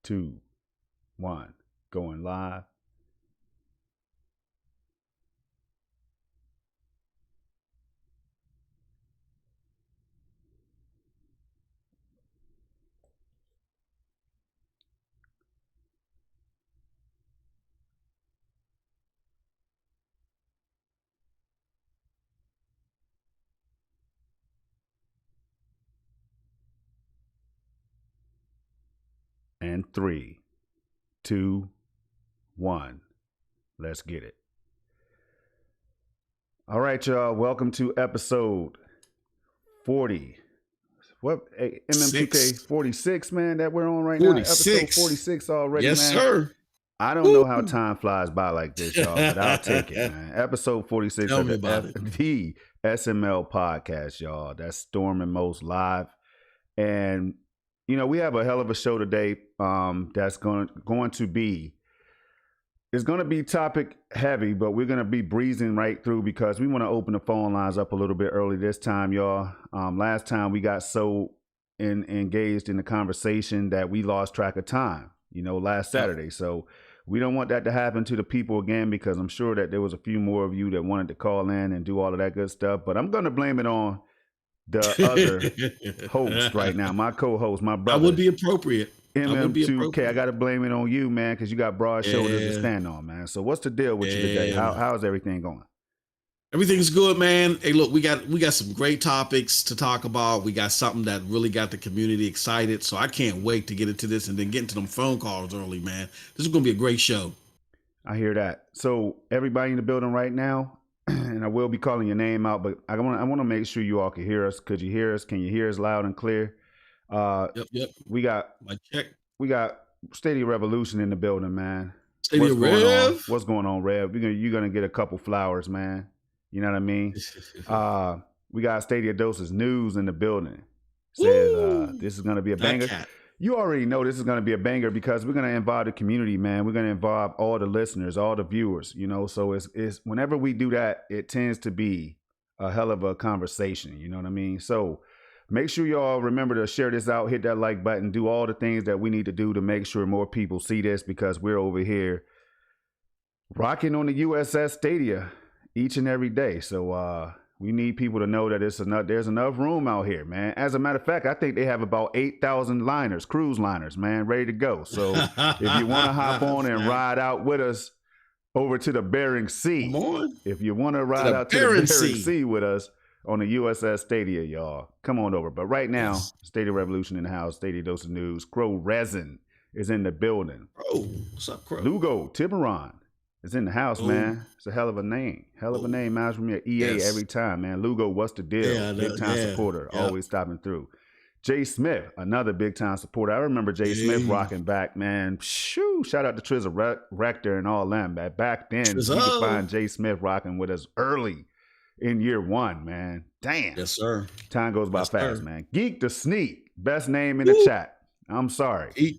2, 1. Going live. And 3, 2, 1. Let's get it. All right, y'all. Welcome to episode 40. What? MMPK 46, man, that we're on right 46. now. Episode 46 already, yes, man. Sir. I don't know how time flies by like this, y'all, but I'll take it, man. Episode 46 Tell of me about the SML Podcast, y'all. That's Storm and Most live. And, you know, we have a hell of a show today that's going to be, it's going to be topic heavy, but we're going to be breezing right through because we want to open the phone lines up a little bit early this time, y'all. Last time we got so engaged in the conversation that we lost track of time, you know, last Saturday. So we don't want that to happen to the people again, because I'm sure that there was a few more of you that wanted to call in and do all of that good stuff. But I'm going to blame it on the other host right now, my co-host, my brother. I would be appropriate. MM2K, I got to blame it on you, man, because you got broad shoulders to stand on, man. So what's the deal with you today? How's everything going? Everything's good, man. Hey, look, we got some great topics to talk about. We got something that really got the community excited. So I can't wait to get into this and then get into them phone calls early, man. This is going to be a great show. I hear that. So everybody in the building right now, and I will be calling your name out, but I want to make sure you all can hear us. Could you hear us? Can you hear us loud and clear? Yep. We got Stadia Revolution in the building, man. Stadia Rev. What's going on, Rev? You're gonna get a couple flowers, man. You know what I mean? We got Stadia Doses News in the building. Says this is gonna be a banger. You already know this is gonna be a banger because we're gonna involve the community, man. We're gonna involve all the listeners, all the viewers. You know, so it's whenever we do that, it tends to be a hell of a conversation. You know what I mean? So make sure y'all remember to share this out, hit that like button, do all the things that we need to do to make sure more people see this, because we're over here rocking on the USS Stadia each and every day. So we need people to know that there's enough room out here, man. As a matter of fact, I think they have about 8,000 cruise liners, man, ready to go. So if you want to hop on and ride out with us over to the Bering Sea, if you want to ride out to the Bering Sea with us, on the USS Stadia, y'all. Come on over. But right now, Stadia Revolution in the house, Stadia Dose of News. Crow Resin is in the building. Bro, what's up, Crow? Lugo Tiburon is in the house, man. It's a hell of a name. Hell of a name. Reminds me of EA every time, man. Lugo, what's the deal? Yeah, big time supporter. Yeah. Always stopping through. Jay Smith, another big time supporter. I remember Jay Smith rocking back, man. Shoo, shout out to Trizza Rector and all them. Back then, you could find Jay Smith rocking with us early in year one, man. Damn. Yes, sir. Time goes by fast, man. Geek the Sneak. Best name in the chat. I'm sorry.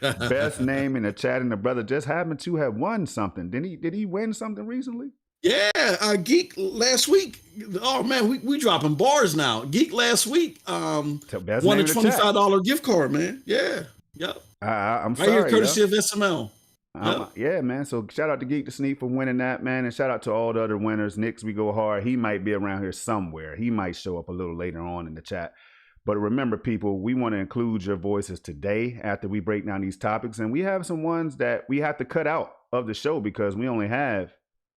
Best name in the chat, and the brother just happened to have won something. Did he win something recently? Yeah, Geek last week. Oh man, we dropping bars now. Geek last week won a $25 gift card, man. Yeah. Yep. I'm sorry. Right here, courtesy of SML. Yeah, man. So shout out to Geek the Sneak for winning that, man. And shout out to all the other winners. Nick's We Go Hard. He might be around here somewhere. He might show up a little later on in the chat. But remember, people, we want to include your voices today after we break down these topics. And we have some ones that we have to cut out of the show because we only have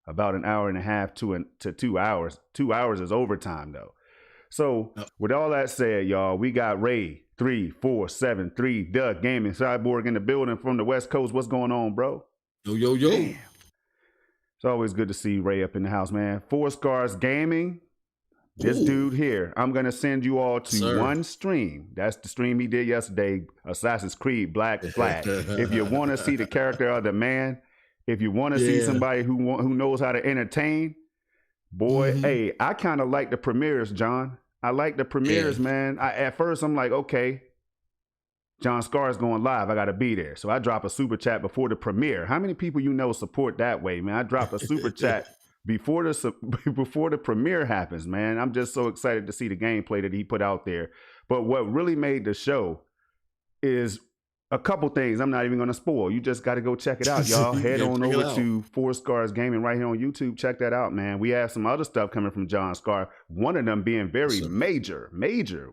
about an hour and a half to 2 hours. 2 hours is overtime, though. So with all that said, y'all, we got Ray 3473 Doug Gaming Cyborg in the building from the West Coast. What's going on, bro? Yo. Damn. It's always good to see Ray up in the house, man. Four Scars Gaming. This dude here, I'm going to send you all to one stream. That's the stream he did yesterday, Assassin's Creed Black Flag. If you want to see the character of the man, if you want to see somebody who knows how to entertain, boy, hey, I kind of like the premieres, John. I like the premieres, man. At first, I'm like, okay, John Scar's going live. I got to be there. So I drop a super chat before the premiere. How many people you know support that way, man? I drop a super chat before the premiere happens, man. I'm just so excited to see the gameplay that he put out there. But what really made the show is a couple things I'm not even going to spoil. You just got to go check it out, y'all. Head on over to Four Scars Gaming right here on YouTube. Check that out, man. We have some other stuff coming from John Scar. One of them being very major.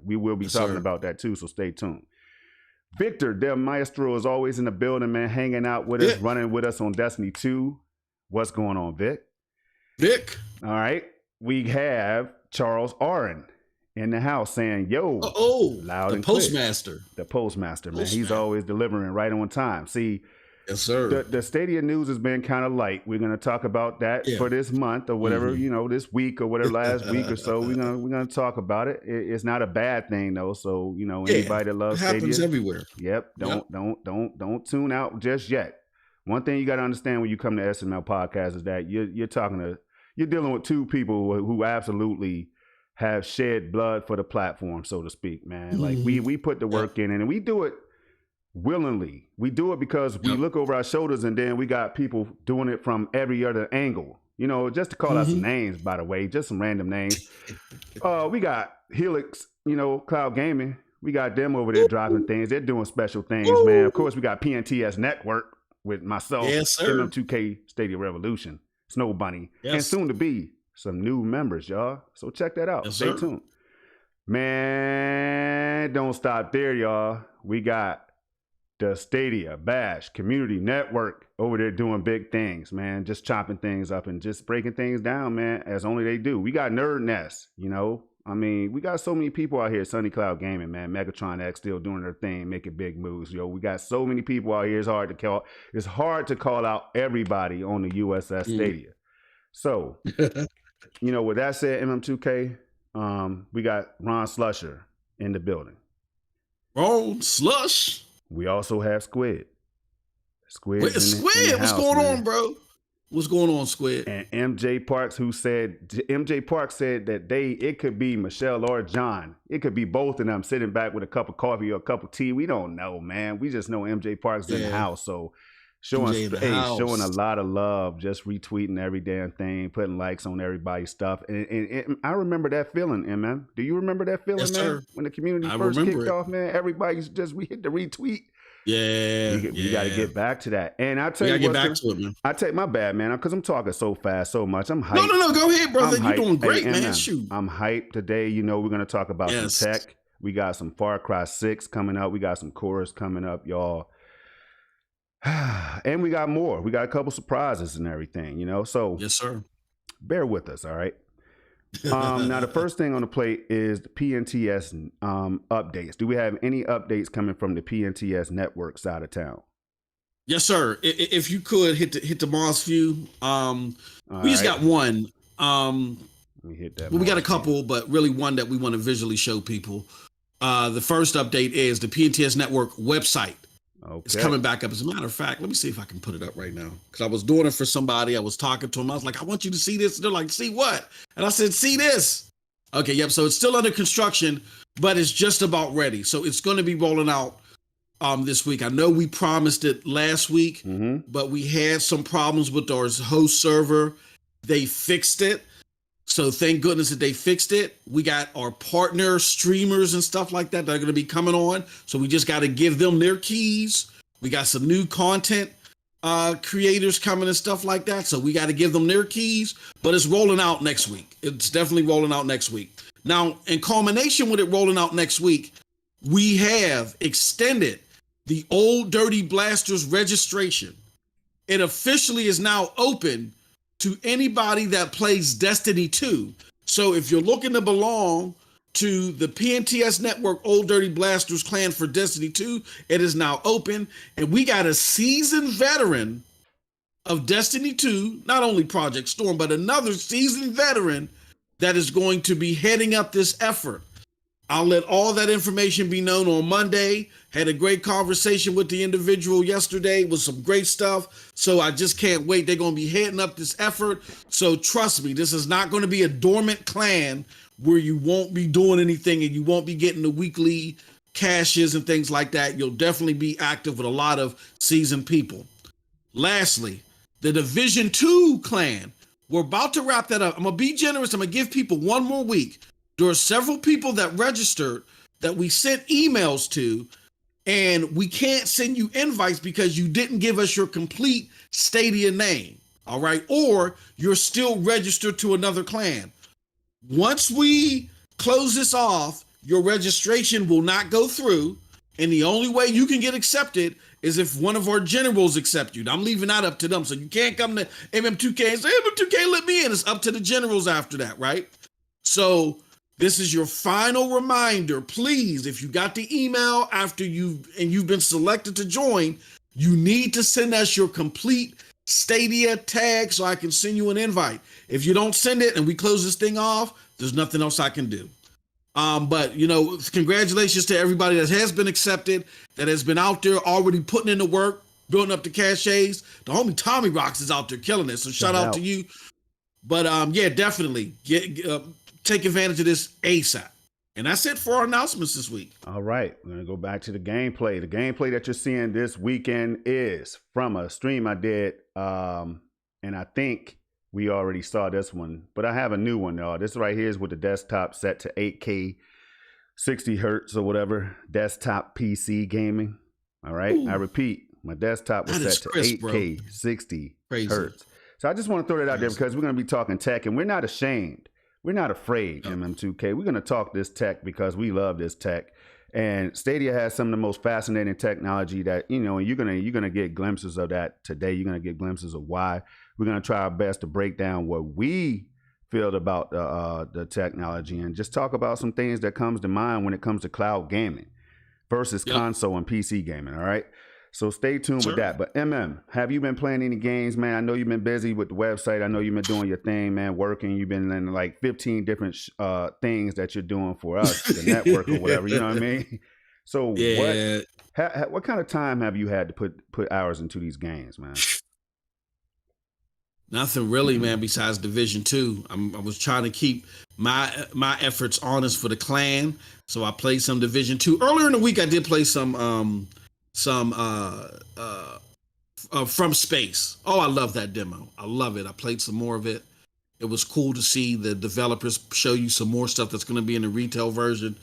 We will be talking about that too, so stay tuned. Victor Del Maestro is always in the building, man, hanging out with us, running with us on Destiny 2. What's going on, Vic? All right. We have Charles Aaron in the house saying, yo, loud and Postmaster. Clear. The Postmaster, man. He's always delivering right on time. See, yes, sir. The Stadia news has been kind of light. We're going to talk about that for this month or whatever, this week or whatever, last week or so. We're gonna talk about it. It's not a bad thing though. So, anybody that loves Stadia. It happens everywhere. Yep. Don't tune out just yet. One thing you got to understand when you come to SML Podcast is that you're dealing with two people who absolutely have shed blood for the platform, so to speak, man. Like we put the work in, and we do it willingly. We do it because we look over our shoulders, and then we got people doing it from every other angle. Just to call out some names, by the way, just some random names. We got Helix, Cloud Gaming. We got them over there dropping things. They're doing special things, man. Of course, we got PTS Network with myself, MM2K Stadia Revolution, Snow Bunny, and soon to be some new members, y'all. So check that out. Stay tuned. Man, don't stop there, y'all. We got the Stadia Bash Community Network over there doing big things, man. Just chopping things up and just breaking things down, man, as only they do. We got Nerd Nest, we got so many people out here. Sunny Cloud Gaming, man. Megatron X still doing their thing, making big moves, yo. We got so many people out here. It's hard to call out everybody on the USS Stadia. So, with that said, MM2K, we got Ron Slusher in the building. Ron Slush. We also have Squid. Squid, what's going on, bro? What's going on, Squid? And MJ Parks said that it could be Michelle or John. It could be both of them sitting back with a cup of coffee or a cup of tea. We don't know, man. We just know MJ Parks in the house. So showing a lot of love, just retweeting every damn thing, putting likes on everybody's stuff. And I remember that feeling, man. Do you remember that feeling, man? Sir. When the community first kicked off, man, everybody's we hit the retweet. Yeah, we got to get back to that. And I tell you, get back to it, man. I take my bad, man, because I'm talking so fast, so much. I'm hyped. No, go ahead, brother. You're doing great, man. Shoot, I'm hyped today. We're gonna talk about some tech. We got some Far Cry 6 coming up. We got some Chorus coming up, y'all. And we got more. We got a couple surprises and everything, So yes, sir. Bear with us, all right. Now the first thing on the plate is the PTS updates. Do we have any updates coming from the PTS Network side of town? Yes, sir. If you could hit the Moss view. We just got one. We hit that. We got a couple, but really one that we want to visually show people. The first update is the PTS Network website. Okay. It's coming back up. As a matter of fact, let me see if I can put it up right now. Because I was doing it for somebody. I was talking to them. I was like, I want you to see this. And they're like, see what? And I said, see this. Okay, yep. So it's still under construction, but it's just about ready. So it's going to be rolling out this week. I know we promised it last week, but we had some problems with our host server. They fixed it. So thank goodness that they fixed it. We got our partner streamers and stuff like that are going to be coming on. So we just got to give them their keys. We got some new content creators coming and stuff like that. So we got to give them their keys, but it's rolling out next week. It's definitely rolling out next week. Now, in culmination with it rolling out next week, we have extended the Old Dirty Blasters registration. It officially is now open to anybody that plays Destiny 2. So if you're looking to belong to the PTS Network Old Dirty Blasters clan for Destiny 2, it is now open. And we got a seasoned veteran of Destiny 2, not only Project Storm, but another seasoned veteran that is going to be heading up this effort. I'll let all that information be known on Monday. Had a great conversation with the individual yesterday with some great stuff. So I just can't wait. They're going to be heading up this effort. So trust me, this is not going to be a dormant clan where you won't be doing anything and you won't be getting the weekly caches and things like that. You'll definitely be active with a lot of seasoned people. Lastly, the Division 2 clan. We're about to wrap that up. I'm going to be generous. I'm going to give people one more week. There are several people that registered that we sent emails to and we can't send you invites because you didn't give us your complete Stadia name. All right. Or you're still registered to another clan. Once we close this off, your registration will not go through. And the only way you can get accepted is if one of our generals accept you. Now, I'm leaving that up to them. So you can't come to MM2K and say, MM2K, let me in. It's up to the generals after that, right? So this is your final reminder. Please, if you got the email after you've been selected to join, you need to send us your complete Stadia tag so I can send you an invite. If you don't send it and we close this thing off, there's nothing else I can do. But congratulations to everybody that has been accepted, that has been out there already putting in the work, building up the caches. The homie Tommy Rocks is out there killing it. So shout out to you. But yeah, definitely take advantage of this ASAP. And that's it for our announcements this week. All right. We're going to go back to the gameplay. The gameplay that you're seeing this weekend is from a stream I did. And I think we already saw this one, but I have a new one, y'all. This right here is with the desktop set to 8K, 60 hertz or whatever. Desktop PC gaming. All right. Ooh. I repeat, my desktop was set to 8K, 60 hertz. So I just want to throw that out there because we're going to be talking tech, and we're not ashamed. We're not afraid, MM2K. We're going to talk this tech because we love this tech. And Stadia has some of the most fascinating technology that, and you're gonna get glimpses of that today. You're going to get glimpses of why. We're going to try our best to break down what we feel about the technology and just talk about some things that comes to mind when it comes to cloud gaming versus console and PC gaming, all right? So stay tuned with that. But MM, have you been playing any games, man? I know you've been busy with the website. I know you've been doing your thing, man, working. You've been in like 15 different things that you're doing for us, the network or whatever, you know what I mean? So what kind of time have you had to put hours into these games, man? Nothing really, man, besides Division 2. I was trying to keep my efforts honest for the clan. So I played some Division 2. Earlier in the week, I did play some From Space. Oh, I love that demo. I love it. I played some more of it. It was cool to see the developers show you some more stuff that's going to be in the retail version.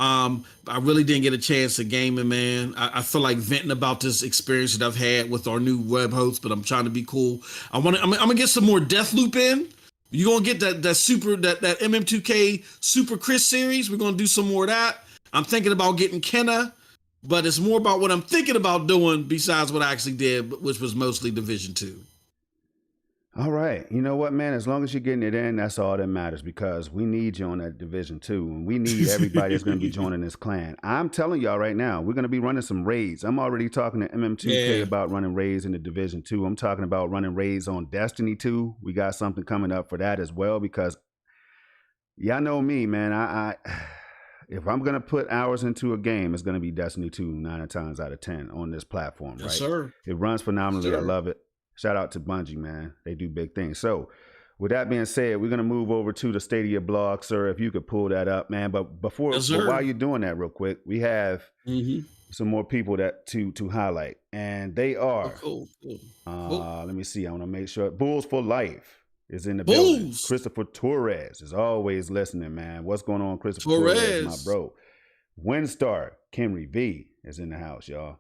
I really didn't get a chance to game it, man. I feel like venting about this experience that I've had with our new web host, but I'm trying to be cool. I'm gonna get some more Deathloop in. You're gonna get that MM2K Super Chris series. We're gonna do some more of that. I'm thinking about getting Kenna, but it's more about what I'm thinking about doing besides what I actually did, which was mostly Division 2. All right. You know what, man? As long as you're getting it in, that's all that matters because we need you on that Division 2, and we need everybody that's going to be joining this clan. I'm telling y'all right now, we're going to be running some raids. I'm already talking to MM2K about running raids in the Division 2. I'm talking about running raids on Destiny 2. We got something coming up for that as well because y'all know me, man. I if I'm going to put hours into a game, it's going to be Destiny 2 9 times out of 10 on this platform, right? Yes, sir. It runs phenomenally. Yes, I love it. Shout out to Bungie, man. They do big things. So with that being said, we're going to move over to the Stadia blog, sir, if you could pull that up, man. But before, while you're doing that real quick, we have some more people that to highlight. And they are, cool. Let me see. I want to make sure. Bulls for Life is in the building. Christopher Torres is always listening, man. What's going on, Christopher Torres, my bro? Windstar, Kimry V is in the house, y'all.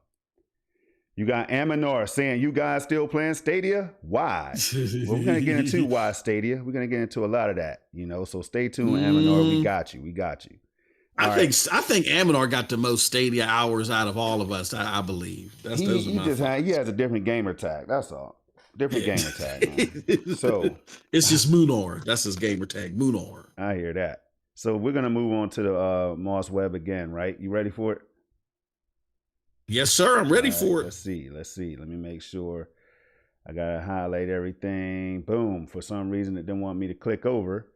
You got Aminor saying, you guys still playing Stadia? Why? Well, we're going to get into why Stadia. We're going to get into a lot of that, so stay tuned, Aminor. We got you. I think Aminor got the most Stadia hours out of all of us, I believe. He has a different gamer tag. That's all. Different gamer tag, man. So it's just Moonor. That's his gamer tag, Moonor. I hear that. So we're going to move on to the Moss Web again, right? You ready for it? Yes, sir. I'm ready for it. Let's see. Let me make sure. I got to highlight everything. Boom. For some reason, it didn't want me to click over.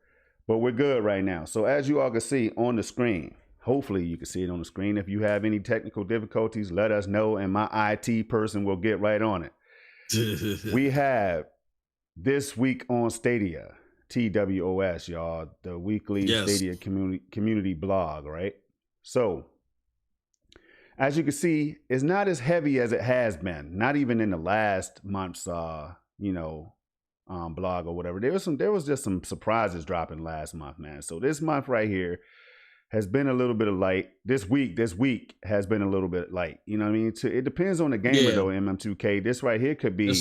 But we're good right now. So as you all can see on the screen, hopefully you can see it on the screen. If you have any technical difficulties, let us know, and my IT person will get right on it. We have This Week on Stadia, TWOS, y'all, the weekly Stadia community blog, right? So as you can see, it's not as heavy as it has been. Not even in the last month's, blog or whatever. There was just some surprises dropping last month, man. So this month right here, has been a little bit of light. This week has been a little bit light. You know what I mean? It depends on the gamer though, MM2K. This right here could be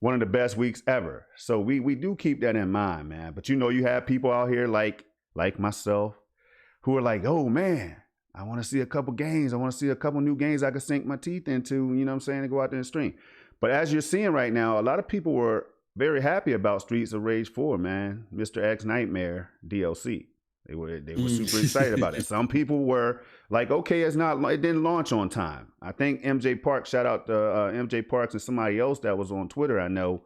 one of the best weeks ever. So we do keep that in mind, man. But you have people out here like myself who are like, oh man, I want to see a couple games. I want to see a couple new games I can sink my teeth into, you know what I'm saying, and go out there and stream. But as you're seeing right now, a lot of people were very happy about Streets of Rage 4, man. Mr. X Nightmare DLC. They were super excited about it. Some people were like, okay, it didn't launch on time. I think MJ Parks, shout out to MJ Parks and somebody else that was on Twitter, I know,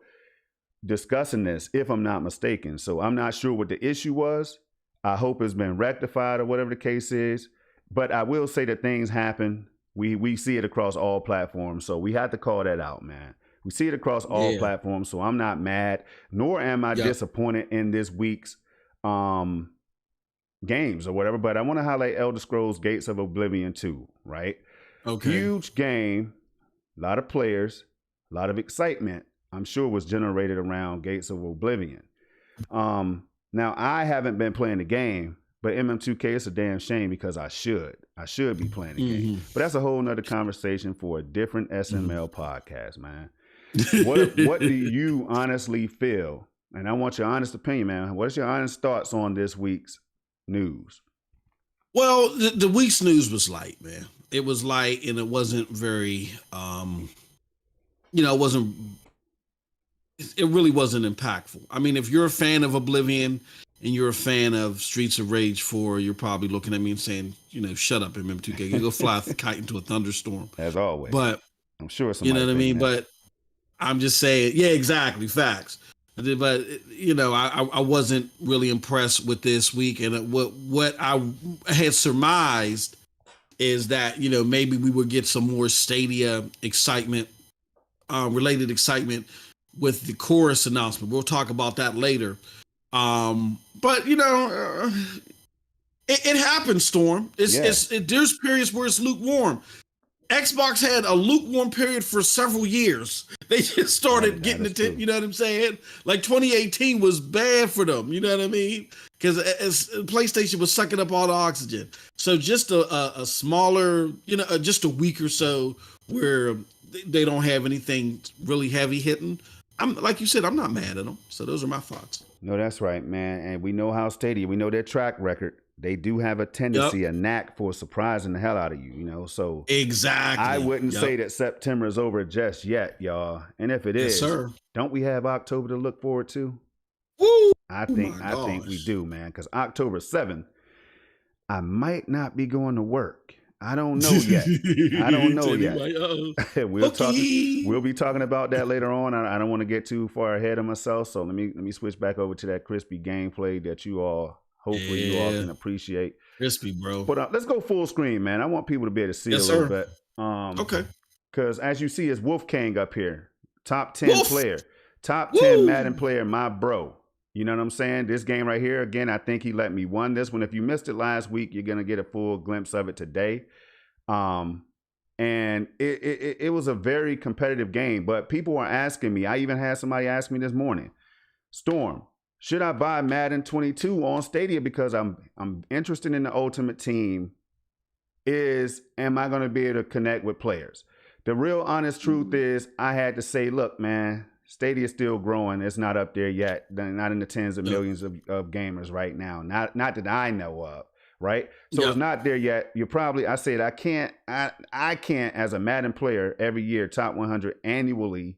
discussing this, if I'm not mistaken. So I'm not sure what the issue was. I hope it's been rectified or whatever the case is. But I will say that things happen. We see it across all platforms. So we have to call that out, man. We see it across all platforms. So I'm not mad, nor am I disappointed in this week's games or whatever. But I want to highlight Elder Scrolls Gates of Oblivion 2, right? Okay. Huge game, a lot of players, a lot of excitement, I'm sure was generated around Gates of Oblivion. Now, I haven't been playing the game, but MM2K, it's a damn shame because I should be playing the game. But that's a whole nother conversation for a different SML podcast, man. What do you honestly feel? And I want your honest opinion, man. What's your honest thoughts on this week's news? Well, the week's news was light, man. It was light, and it wasn't very, it really wasn't impactful. I mean, if you're a fan of Oblivion and you're a fan of Streets of Rage 4, you're probably looking at me and saying, shut up, MM2K. You go fly a kite into a thunderstorm. As always. But I'm sure somebody, you know what I mean? But I'm just saying, yeah, exactly. Facts. But, I wasn't really impressed with this week. And what I had surmised is that, maybe we would get some more Stadia excitement, related excitement with the chorus announcement. We'll talk about that later. But it happens, Storm. There's periods where it's lukewarm. Xbox had a lukewarm period for several years. They just started getting it. You know what I'm saying? Like 2018 was bad for them. You know what I mean? Because PlayStation was sucking up all the oxygen. So just a smaller, just a week or so where they don't have anything really heavy hitting. I'm like you said, I'm not mad at them. So those are my thoughts. No, that's right, man. And we know how Stadia, we know their track record. They do have a tendency, a knack for surprising the hell out of you, So exactly, I wouldn't say that September is over just yet, y'all. And if it is, don't we have October to look forward to? Woo! I think we do, man. Because October 7th, I might not be going to work. I don't know yet. We'll be talking about that later on. I don't want to get too far ahead of myself. So let me switch back over to that crispy gameplay that you all hopefully you all can appreciate. Crispy, bro. But let's go full screen, man. I want people to be able to see a little bit. Okay. Because as you see, it's Wolfgang up here. Top 10 player. Top 10 Madden player, my bro. You know what I'm saying? This game right here, again, I think he let me win this one. If you missed it last week, you're going to get a full glimpse of it today. And it was a very competitive game. But people are asking me. I even had somebody ask me this morning, Storm, should I buy Madden 22 on Stadia because I'm interested in the Ultimate Team? Am I going to be able to connect with players? The real honest truth is I had to say, look, man, Stadia is still growing. It's not up there yet. Not in the tens of millions of gamers right now. Not that I know of, right? So it's not there yet. I said I can't as a Madden player every year, top 100 annually.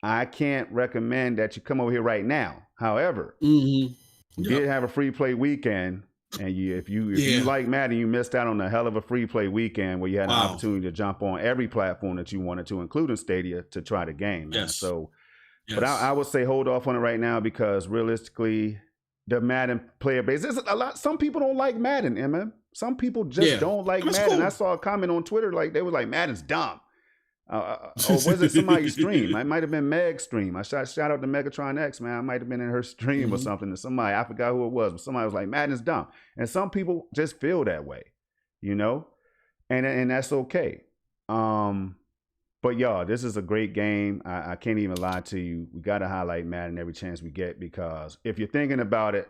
I can't recommend that you come over here right now. However, you did have a free play weekend, and if you like Madden, you missed out on a hell of a free play weekend where you had an opportunity to jump on every platform that you wanted to, including Stadia, to try the game. Man. Yes. So, but I would say hold off on it right now because realistically, the Madden player base is a lot. Some people don't like Madden, man. Some people just don't like Madden. Cool. I saw a comment on Twitter they were like, Madden's dumb. Or was it somebody's stream? It might have been Meg's stream. I shout out to Megatron X, man. I might have been in her stream or something. And somebody, I forgot who it was, but somebody was like, Madden's dumb. And some people just feel that way, and that's okay. But y'all, this is a great game. I can't even lie to you. We got to highlight Madden every chance we get because if you're thinking about it,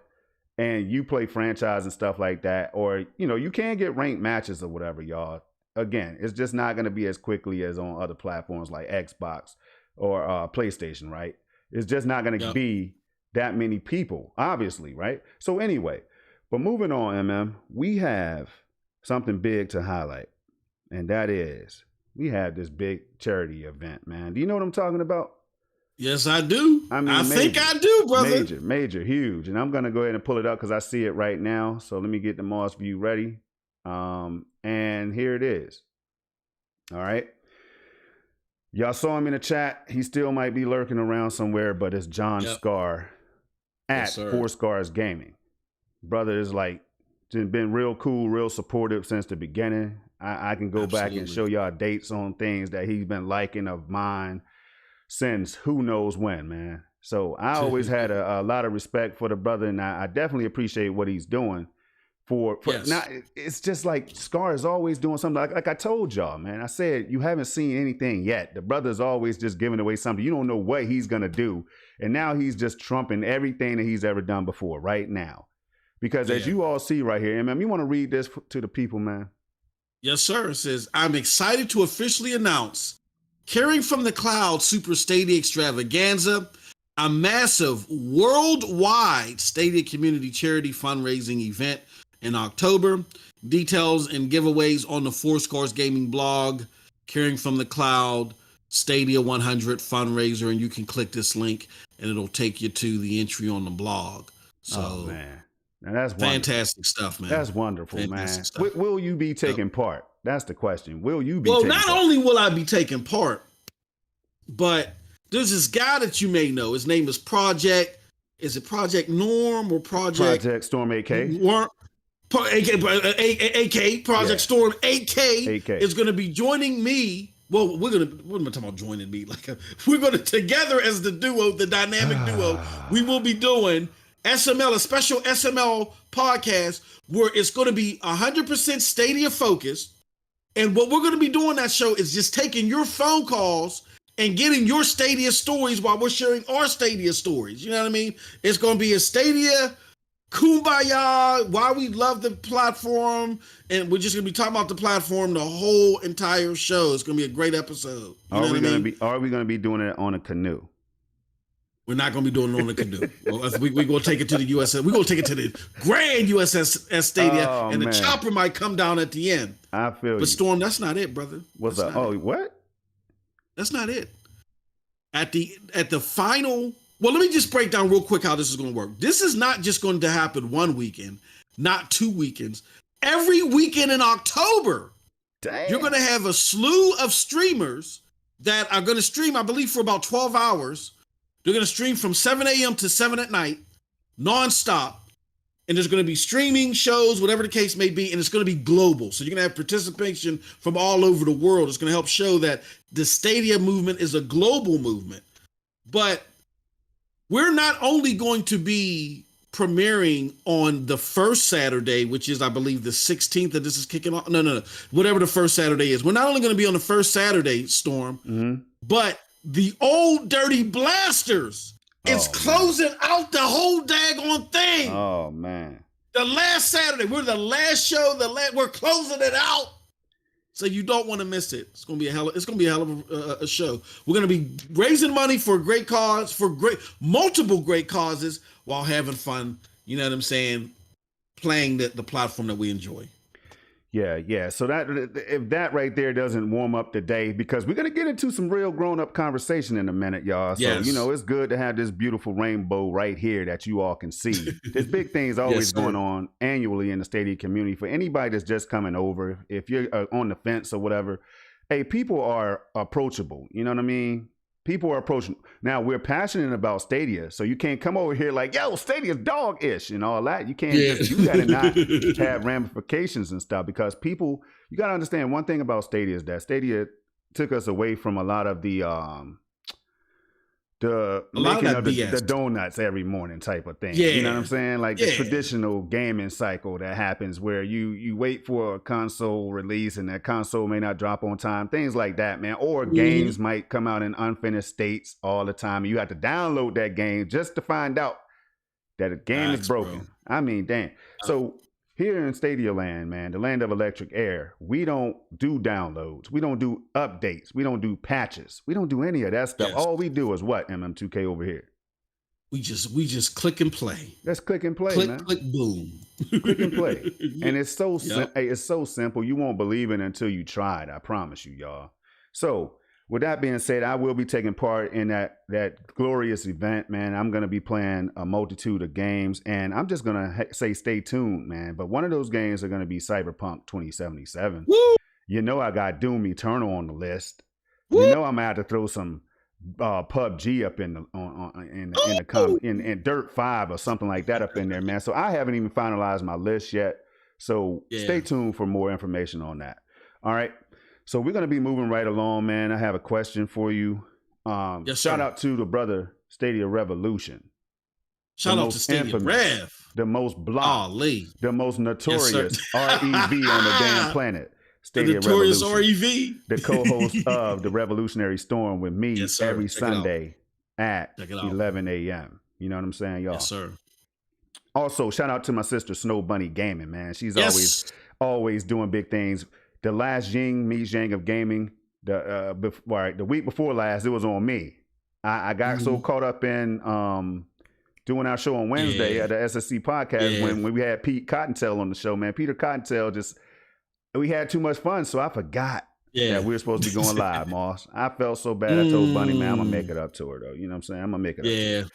and you play franchise and stuff like that, or, you know, you can get ranked matches or whatever, y'all. Again, it's just not going to be as quickly as on other platforms like Xbox or PlayStation, right? It's just not going to be that many people, obviously, right? So anyway, but moving on, we have something big to highlight, and that is we have this big charity event, man. Do you know what I'm talking about? Yes, I do. I mean, I think I do, brother. Major, huge. And I'm going to go ahead and pull it up because I see it right now. So let me get the Moss view ready. And here it is. All right. Y'all saw him in the chat. He still might be lurking around somewhere, but it's John Scar at Four Scars Gaming. Brother is like been real cool, real supportive since the beginning. I can go back and show y'all dates on things that he's been liking of mine since who knows when, man. So I always had a lot of respect for the brother, and I definitely appreciate what he's doing. Now, it's just like Scar is always doing something. Like I told y'all, man. I said you haven't seen anything yet. The brother's always just giving away something. You don't know what he's gonna do, and now he's just trumping everything that he's ever done before right now. Because as you all see right here, man, you want to read this to the people, man? Yes, sir. It says, I'm excited to officially announce Caring from the Cloud Super Stadia Extravaganza, a massive worldwide Stadia community charity fundraising event in October. Details and giveaways on the Four Scars Gaming blog, Caring from the Cloud, Stadia 100 fundraiser, and you can click this link and it'll take you to the entry on the blog. So, man. Now that's fantastic stuff, man. That's wonderful, fantastic man. Will you be taking part? That's the question. Will you be? Well, not only will I be taking part, but there's this guy that you may know. His name is Project. Is it Project Norm or Project Storm AK? AK Project Storm AK is going to be joining me. Well, what am I talking about joining me? We're going to together as the duo, the dynamic duo. We will be doing SML, a special SML podcast where it's going to be 100% Stadia focused. And what we're going to be doing that show is just taking your phone calls and getting your Stadia stories while we're sharing our Stadia stories. You know what I mean? It's going to be a Stadia kumbaya, why we love the platform. And we're just going to be talking about the platform the whole entire show. It's going to be a great episode. Are we going to be doing it on a canoe? We're not going to be doing it on a canoe. We're going to take it to the USS. We're going to take it to the grand USS Stadia, and the chopper might come down at the end. I feel you. But Storm, that's not it, brother. What's up? Oh, what? That's not it. At the final, well, let me just break down real quick how this is going to work. This is not just going to happen one weekend, not 2 weekends. Every weekend in October, you're going to have a slew of streamers that are going to stream, I believe, for about 12 hours. They're going to stream from 7 a.m. to 7 at night, nonstop. And there's going to be streaming shows, whatever the case may be, and it's going to be global. So you're going to have participation from all over the world. It's going to help show that the Stadia movement is a global movement. But we're not only going to be premiering on the first Saturday, which is, I believe, the 16th that this is kicking off. No. Whatever the first Saturday is. We're not only going to be on the first Saturday, Storm, but the Old Dirty Blasters is closing out the whole daggone thing. Oh, man. The last Saturday. We're the last show. We're closing it out. So you don't want to miss it. It's gonna be a hell of a show. We're gonna be raising money for a great cause, for multiple great causes, while having fun. You know what I'm saying? Playing the platform that we enjoy. Yeah. So that if that right there doesn't warm up the day, because we're gonna get into some real grown up conversation in a minute, y'all. So it's good to have this beautiful rainbow right here that you all can see. There's big things always going on annually in the Stadia community. For anybody that's just coming over, if you're on the fence or whatever, hey, people are approachable. You know what I mean? People are approaching. Now, we're passionate about Stadia, so you can't come over here like, yo, Stadia's dog-ish and all that. You can't just do that and not have ramifications and stuff, because people, you got to understand one thing about Stadia is that Stadia took us away from a lot of the donuts every morning type of thing. You know what I'm saying? Like the traditional gaming cycle that happens where you wait for a console release and that console may not drop on time, things like that, man. Or games might come out in unfinished states all the time. You have to download that game just to find out that a game is broken. I mean, damn. So here in Stadia Land, man, the land of electric air, we don't do downloads. We don't do updates. We don't do patches. We don't do any of that stuff. Yes. All we do is what, MM2K over here? We just click and play. Let's click and play, click, man. Click, boom. Click and play. And it's so it's so simple. You won't believe it until you try it. I promise you, y'all. So with that being said, I will be taking part in that glorious event, man. I'm going to be playing a multitude of games, and I'm just going to say stay tuned, man. But one of those games are going to be Cyberpunk 2077. Woo! You know I got Doom Eternal on the list. Woo! You know I'm going to have to throw some PUBG up in Dirt 5 or something like that up in there, man. So I haven't even finalized my list yet. So stay tuned for more information on that. All right. So we're going to be moving right along, man. I have a question for you. Shout out to the brother Stadia Revolution. Shout out to Stadia Rev. The most blocked, the most notorious REV on the damn planet. Stadia the notorious Revolution, REV. the co-host of the Revolutionary Storm with me every Sunday at 11 a.m. You know what I'm saying, y'all? Yes, sir. Also, shout out to my sister Snow Bunny Gaming, man. She's always doing big things. The last Ying meets Yang of gaming, the week before last, it was on me. I got so caught up in doing our show on Wednesday at the SSC podcast when we had Pete Cottontail on the show, man. Peter Cottontail we had too much fun, so I forgot that we were supposed to be going live, Moss. I felt so bad. I told Bunny, man, I'm going to make it up to her, though. You know what I'm saying? I'm going to make it up to her.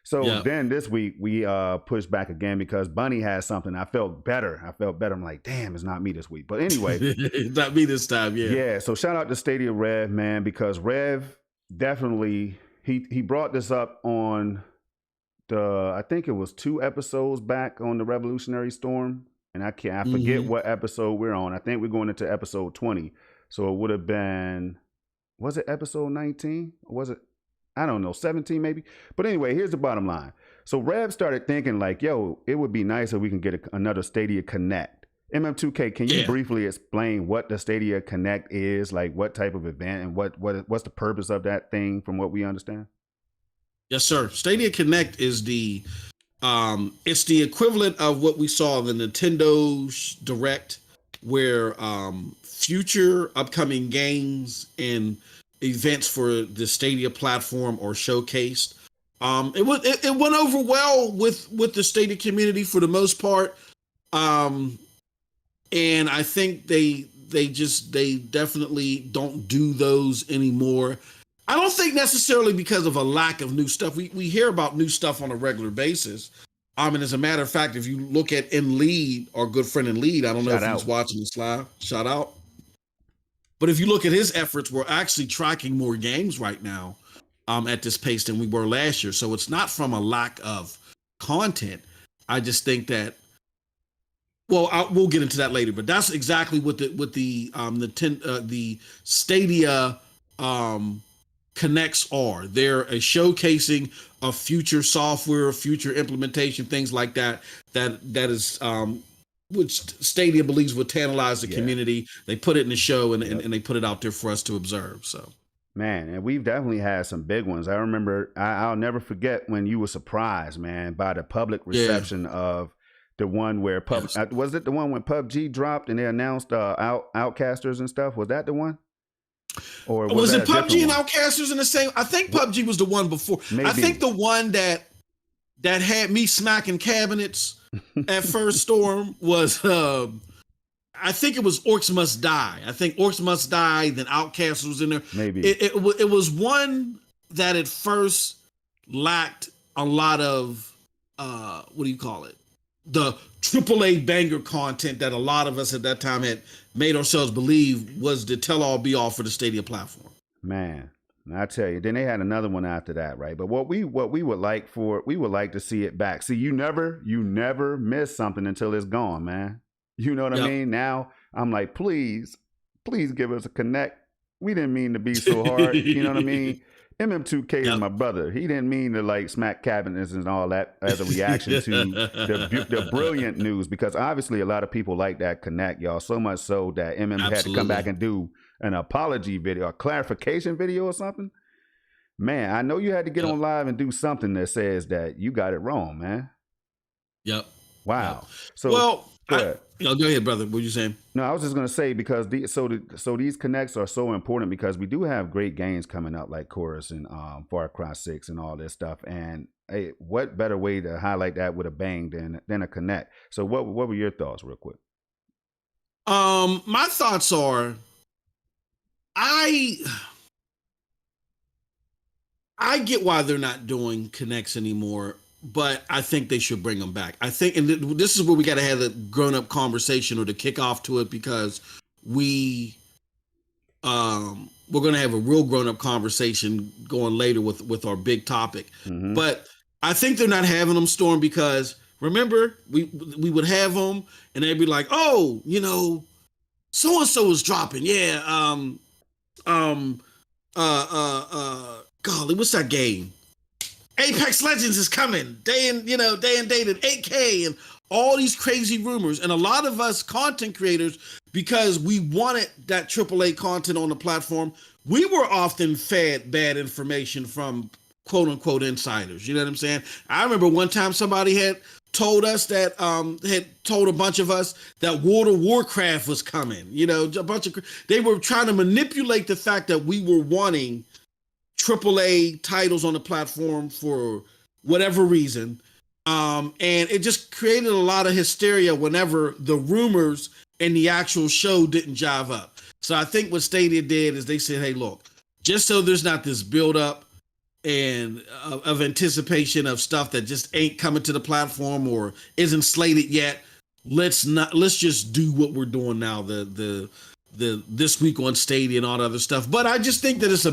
So then this week we pushed back again because Bunny had something. I felt better. I'm like, damn, it's not me this week. But anyway. It's not me this time, Yeah, so shout out to Stadia Rev, man, because Rev definitely, he brought this up on I think it was 2 episodes back on the Revolutionary Storm. And I forget what episode we're on. I think we're going into episode 20. So it would have been, was it episode 19? Or was it, I don't know, 17 maybe? But anyway, here's the bottom line. So Rev started thinking like, yo, it would be nice if we can get another Stadia Connect. MM2K, can you briefly explain what the Stadia Connect is? Like what type of event and what's the purpose of that thing from what we understand? Yes, sir. Stadia Connect is it's the equivalent of what we saw in the Nintendo Direct, where future upcoming games and events for the Stadia platform are showcased. It went over well with the Stadia community for the most part, and I think they definitely don't do those anymore. I don't think necessarily because of a lack of new stuff. We hear about new stuff on a regular basis. And as a matter of fact, if you look at InLead, our good friend InLead, I don't know if he's watching this live, shout out. But if you look at his efforts, we're actually tracking more games right now at this pace than we were last year. So it's not from a lack of content. I just think that, we'll get into that later, but that's exactly what the Stadia Connects are. They're a showcasing of future software, future implementation, things like that is which Stadia believes would tantalize the community. They put it in the show and they put it out there for us to observe. So man, and we've definitely had some big ones. I remember I'll never forget when you were surprised, man, by the public reception of the one where was it the one when PUBG dropped and they announced Outcasters and stuff? Was that the one? Or was it PUBG and Outcasters in the same? I think PUBG was the one before. Maybe. I think the one that had me smacking cabinets at First Storm was I think it was Orcs Must Die. I think Orcs Must Die, then Outcasters was in there. Maybe it was one that at first lacked a lot of what do you call it? The AAA banger content that a lot of us at that time had made ourselves believe was the tell-all be-all for the Stadia platform. Man, I tell you, then they had another one after that, right? But what we would like to see it back. See, you never miss something until it's gone, man. You know what I mean? Now I'm like, please give us a Connect. We didn't mean to be so hard. You know what I mean? MM2K is my brother. He didn't mean to like smack cabinets and all that as a reaction to the brilliant news, because obviously a lot of people like that Connect, y'all, so much so that MM had to come back and do an apology video, a clarification video or something. Man, I know you had to get on live and do something that says that you got it wrong, man. Yep. Wow. So Well, go ahead. Go ahead, brother. What you saying? No, I was just gonna say because these connects are so important because we do have great games coming up like Chorus and Far Cry 6 and all this stuff. And hey, what better way to highlight that with a bang than a connect? So what were your thoughts, real quick? My thoughts are, I get why they're not doing connects anymore, but I think they should bring them back. I think, and this is where we got to have a grown-up conversation or to kick off to it, because we're going to have a real grown-up conversation going later with our big topic. Mm-hmm. But I think they're not having them, Storm, because remember we would have them and they'd be like, oh, so and so is dropping, golly, what's that game? Apex Legends is coming, day and date at 8K, and all these crazy rumors. And a lot of us content creators, because we wanted that AAA content on the platform, we were often fed bad information from quote unquote insiders. You know what I'm saying? I remember one time somebody had told us that had told a bunch of us that World of Warcraft was coming. They were trying to manipulate the fact that we were wanting AAA titles on the platform for whatever reason. And it just created a lot of hysteria whenever the rumors and the actual show didn't jive up. So I think what Stadia did is they said, hey, look, just so there's not this buildup and of anticipation of stuff that just ain't coming to the platform or isn't slated yet, let's just do what we're doing now, the this week on Stadia and all the other stuff. But I just think that it's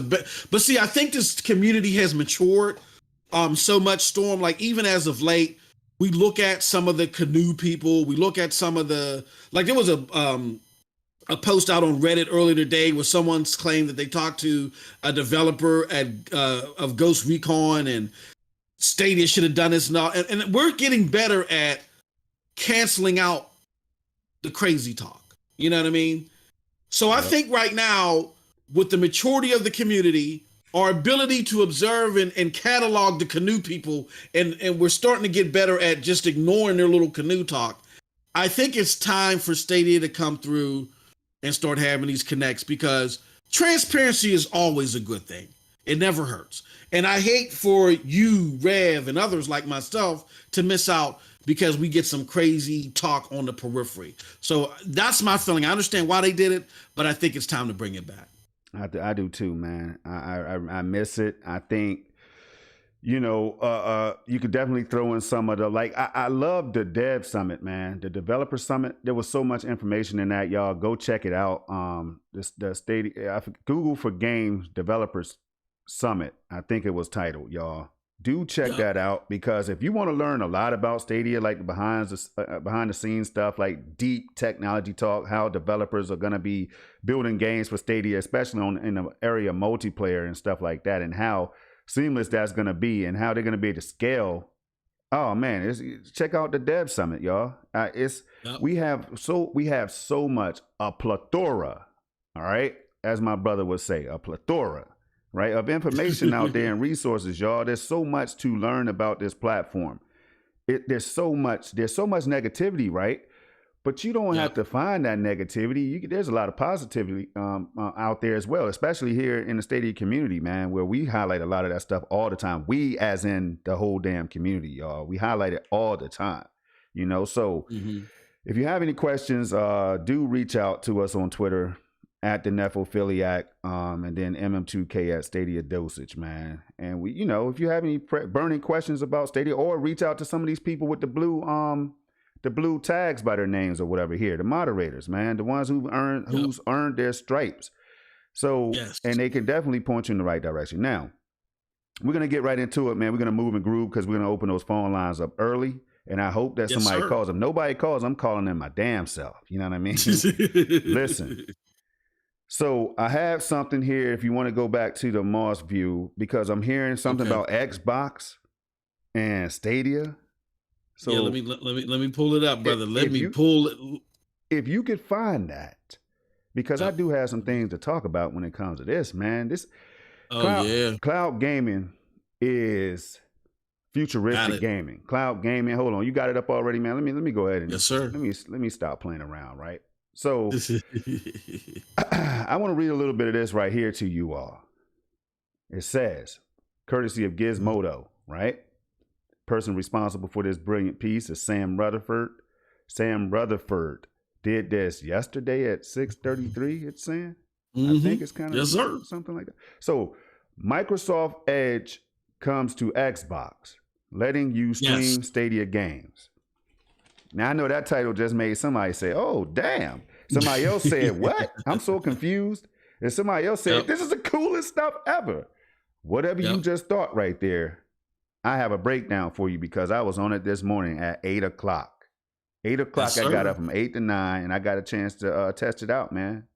but see, I think this community has matured so much, Storm. Like, even as of late, we look at some of the canoe people, we look at some of the, like, there was a post out on Reddit earlier today where someone's claimed that they talked to a developer of Ghost Recon and Stadia should have done this and all. And we're getting better at canceling out the crazy talk. You know what I mean? So I think right now, with the maturity of the community, our ability to observe and catalog the canoe people, and we're starting to get better at just ignoring their little canoe talk, I think it's time for Stadia to come through and start having these connects, because transparency is always a good thing. It never hurts. And I hate for you, Rev, and others like myself to miss out because we get some crazy talk on the periphery. So that's my feeling. I understand why they did it, but I think it's time to bring it back. I do too, man. I miss it. I think, you could definitely throw in some of the, like, I love the Dev Summit, man. The Developer Summit. There was so much information in that, y'all. Go check it out. The Stadia, Google for Games Developers Summit, I think it was titled, y'all. Do check that out, because if you want to learn a lot about Stadia, like behind the scenes stuff, like deep technology talk, how developers are going to be building games for Stadia, especially in the area of multiplayer and stuff like that, and how seamless that's going to be, and how they're going to be able to scale. Oh man, check out the Dev Summit, y'all. We have so much, a plethora. All right, as my brother would say, a plethora, right, of information out there and resources, y'all. There's so much to learn about this platform. There's so much negativity, right? But you don't have to find that negativity. There's a lot of positivity out there as well, especially here in the Stadia community, man, where we highlight a lot of that stuff all the time. We, as in the whole damn community, y'all. We highlight it all the time, So if you have any questions, do reach out to us on Twitter at the Nephophiliac, and then MM2K at Stadia Dosage, man. And we, if you have any burning questions about Stadia, or reach out to some of these people with the blue tags by their names or whatever here, the moderators, man, the ones who's earned their stripes. So, and they can definitely point you in the right direction. Now, we're going to get right into it, man. We're going to move and groove, because we're going to open those phone lines up early. And I hope that somebody calls them. Nobody calls, I'm calling them my damn self. You know what I mean? Listen. So I have something here, if you want to go back to the Moss view, because I'm hearing something about Xbox and Stadia. So let me pull it up, brother. Let me pull it. If you could find that, because I do have some things to talk about when it comes to this, man. Cloud gaming is futuristic gaming, cloud gaming. Hold on, you got it up already, man. Let me go ahead and yes, sir. let me stop playing around, right? So I want to read a little bit of this right here to you all. It says, courtesy of Gizmodo, right? Person responsible for this brilliant piece is Sam Rutherford. Sam Rutherford did this yesterday at 6:33. It's saying, I think it's kind of yes, sir. something like that. So Microsoft Edge comes to Xbox, letting you stream Stadia Games. Now, I know that title just made somebody say, oh, damn. Somebody else said, what? I'm so confused. And somebody else said, this is the coolest stuff ever. Whatever you just thought right there, I have a breakdown for you because I was on it this morning at 8 o'clock. 8 o'clock, I got up from 8 to 9, and I got a chance to test it out, man.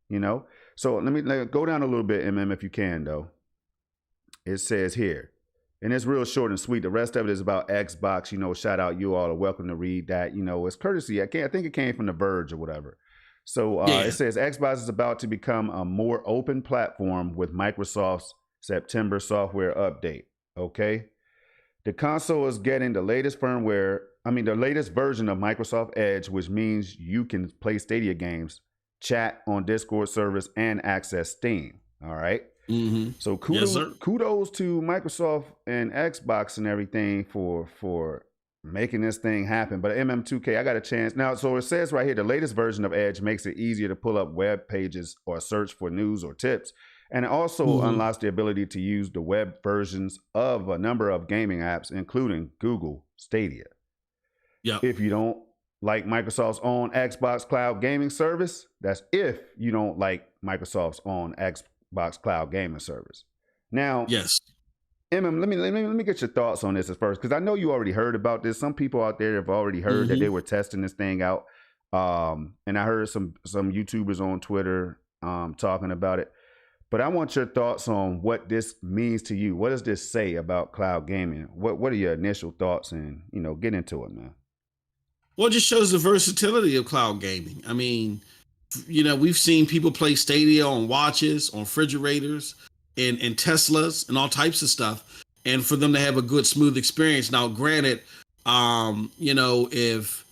You know? So let me go down a little bit, if you can, though. It says here, and it's real short and sweet. The rest of it is about Xbox. You know, shout out, you all are welcome to read that. You know, it's courtesy. I think it came from The Verge or whatever. So it says Xbox is about to become a more open platform with Microsoft's September software update. Okay. The console is getting the latest firmware. The latest version of Microsoft Edge, which means you can play Stadia games, chat on Discord servers, and access Steam. All right. So kudos to Microsoft and Xbox and everything for making this thing happen. But MM2K, I got a chance now. So it says right here, the latest version of Edge makes it easier to pull up web pages or search for news or tips. And it also unlocks the ability to use the web versions of a number of gaming apps, including Google Stadia. Yeah. If you don't like Microsoft's own Xbox Cloud Gaming service, that's if you don't like Microsoft's own Xbox Cloud Gaming service. Now, MM, let me get your thoughts on this at first, because I know you already heard about this. Some people out there have already heard that they were testing this thing out, and I heard some YouTubers on Twitter talking about it. But I want your thoughts on what this means to you. What does this say about cloud gaming? What are your initial thoughts? And get into it, man. Well, it just shows the versatility of cloud gaming. I mean, we've seen people play Stadia on watches, on refrigerators, and Teslas, and all types of stuff. And for them to have a good, smooth experience. Now, granted, if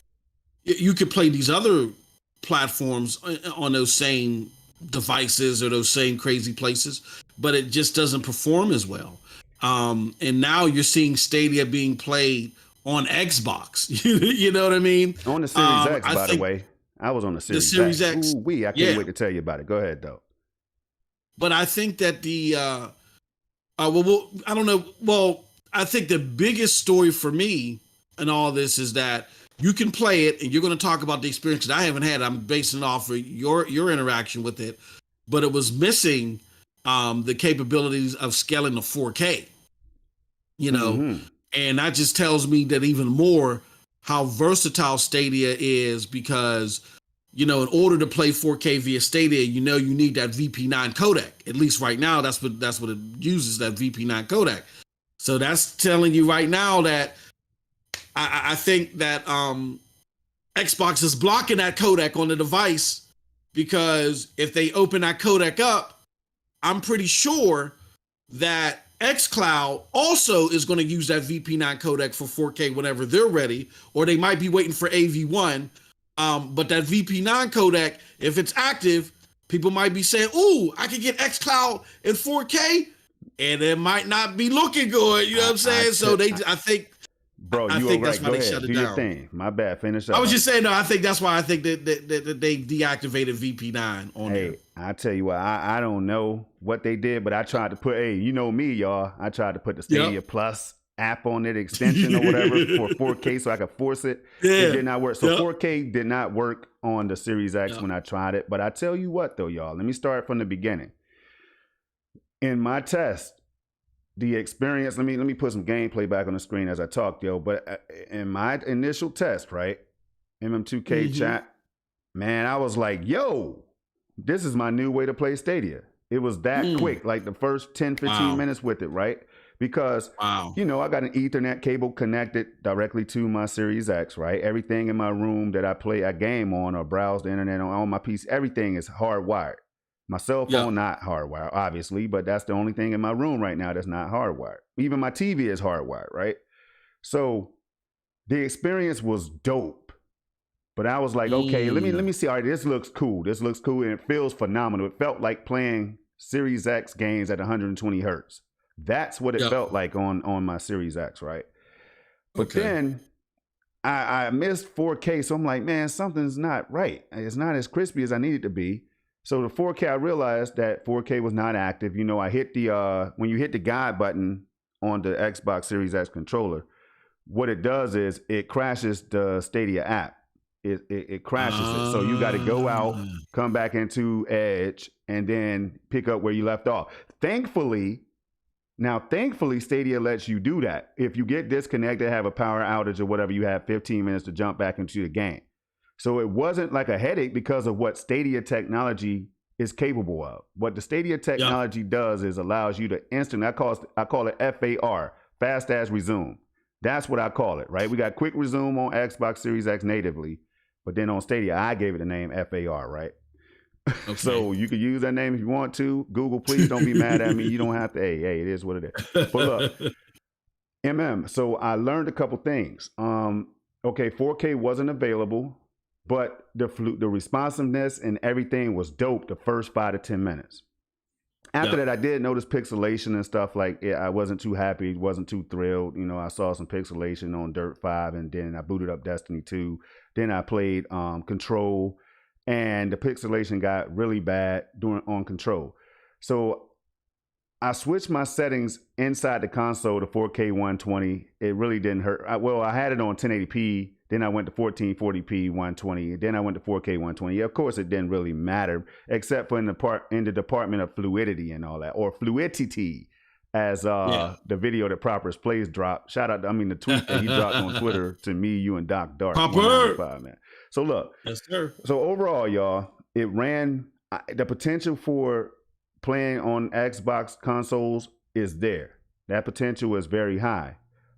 you could play these other platforms on those same devices or those same crazy places, but it just doesn't perform as well. And now you're seeing Stadia being played on Xbox. You know what I mean? On the Series X, by the way. I was on the Series X. Ooh, I can't wait to tell you about it. Go ahead, though. But I think that I don't know. Well, I think the biggest story for me in all this is that you can play it, and you're going to talk about the experience that I haven't had. I'm basing it off of your interaction with it, but it was missing the capabilities of scaling to 4K. And that just tells me that even more how versatile Stadia is, because in order to play 4K via Stadia, you need that VP9 codec. At least right now, that's what it uses, that VP9 codec. So that's telling you right now that I think that Xbox is blocking that codec on the device, because if they open that codec up, I'm pretty sure that xCloud also is going to use that VP9 codec for 4K whenever they're ready, or they might be waiting for AV1. But that VP9 codec, if it's active, people might be saying, ooh, I can get xCloud in 4K, and it might not be looking good. You know what I'm saying? I think... Bro, you were right. Go ahead. Do your thing. My bad. Finish up. I was just saying, no, I think that's why I think that they deactivated VP9 on there. Hey, I tell you what, I don't know what they did, but I tried to put, you know me, y'all. I tried to put the Stadia Plus app on it, extension or whatever, for 4K so I could force it. It did not work. So 4K did not work on the Series X when I tried it. But I tell you what, though, y'all, let me start from the beginning. In my test, the experience, let me put some gameplay back on the screen as I talk, yo. But in my initial test, right, MM2K chat, man, I was like, yo, this is my new way to play Stadia. It was that quick, like the first 10, 15 minutes with it, right? Because, I got an Ethernet cable connected directly to my Series X, right? Everything in my room that I game on or browse the internet on my PC, everything is hardwired. My cell phone, not hardwired, obviously, but that's the only thing in my room right now that's not hardwired. Even my TV is hardwired, right? So the experience was dope. But I was like, okay, let me see. All right, this looks cool. This looks cool, and it feels phenomenal. It felt like playing Series X games at 120 hertz. That's what it felt like on my Series X, right? But then I missed 4K, so I'm like, man, something's not right. It's not as crispy as I need it to be. So the 4K, I realized that 4K was not active. You know, I hit the when you hit the guide button on the Xbox Series X controller, what it does is it crashes the Stadia app. It crashes it. So you got to go out, come back into Edge, and then pick up where you left off. Thankfully, Stadia lets you do that. If you get disconnected, have a power outage or whatever, you have 15 minutes to jump back into the game. So it wasn't like a headache because of what Stadia technology is capable of. What the Stadia technology does is allows you to instantly, I call it FAR, fast as resume. That's what I call it, right? We got quick resume on Xbox Series X natively, but then on Stadia, I gave it the name FAR, right? Okay. So you can use that name if you want to. Google, please don't be mad at me. You don't have to. Hey, it is what it is. But look, so I learned a couple things. Okay, 4K wasn't available, but the responsiveness and everything was dope the first 5 to 10 minutes. After that, I did notice pixelation and stuff like I wasn't too happy, wasn't too thrilled. You know, I saw some pixelation on Dirt 5, and then I booted up Destiny 2. Then I played Control, and the pixelation got really bad on Control. So I switched my settings inside the console to 4K 120. It really didn't hurt. I had it on 1080p. Then I went to 1440p 120. Then I went to 4K 120. Of course, it didn't really matter, except for in the department of fluidity and all that, or fluidity, as the video that Proper's Plays dropped. Shout out, the tweet that he dropped on Twitter to me, you, and Doc Dark. Proper. Man. So look, yes, sir. So overall, y'all, it ran. The potential for playing on Xbox consoles is there. That potential is very high.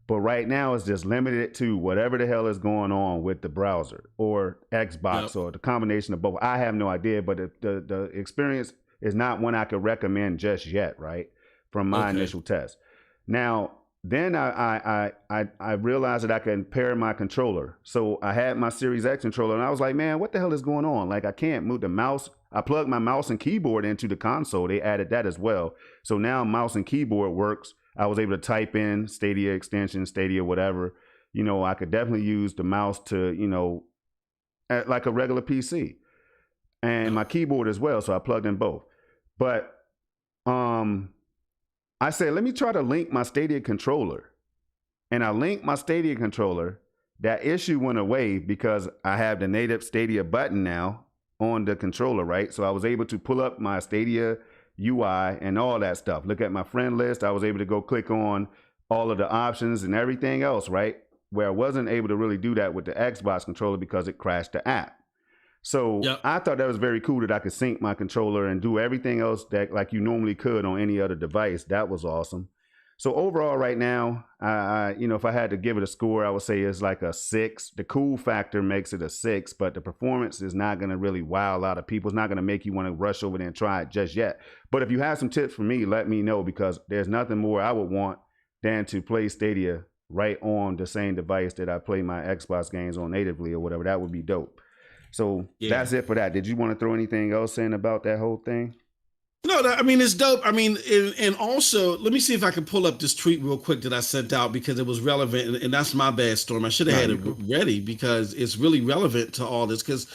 But right now, it's just limited to whatever the hell is going on with the browser or Xbox or the combination of both. I have no idea, but the experience is not one I could recommend just yet, right? From my initial test. Now, then I realized that I can pair my controller. So I had my Series X controller, and I was like, man, what the hell is going on? Like, I can't move the mouse. I plugged my mouse and keyboard into the console. They added that as well. So now mouse and keyboard works. I was able to type in Stadia extension, Stadia, whatever. You know, I could definitely use the mouse to, like a regular PC, and my keyboard as well. So I plugged in both. But I said, let me try to link my Stadia controller. And I linked my Stadia controller. That issue went away because I have the native Stadia button now on the controller, right? So I was able to pull up my Stadia UI and all that stuff. Look at my friend list. I was able to go click on all of the options and everything else, right? Where I wasn't able to really do that with the Xbox controller because it crashed the app. So I thought that was very cool that I could sync my controller and do everything else that like you normally could on any other device. That was awesome. So overall right now, if I had to give it a score, I would say it's like a 6. The cool factor makes it a 6, but the performance is not going to really wow a lot of people. It's not going to make you want to rush over there and try it just yet. But if you have some tips for me, let me know, because there's nothing more I would want than to play Stadia right on the same device that I play my Xbox games on natively or whatever. That would be dope. So that's it for that. Did you want to throw anything else in about that whole thing? No, it's dope. And also, let me see if I can pull up this tweet real quick that I sent out because it was relevant, and that's my bad, Storm. I should have had it ready because it's really relevant to all this, because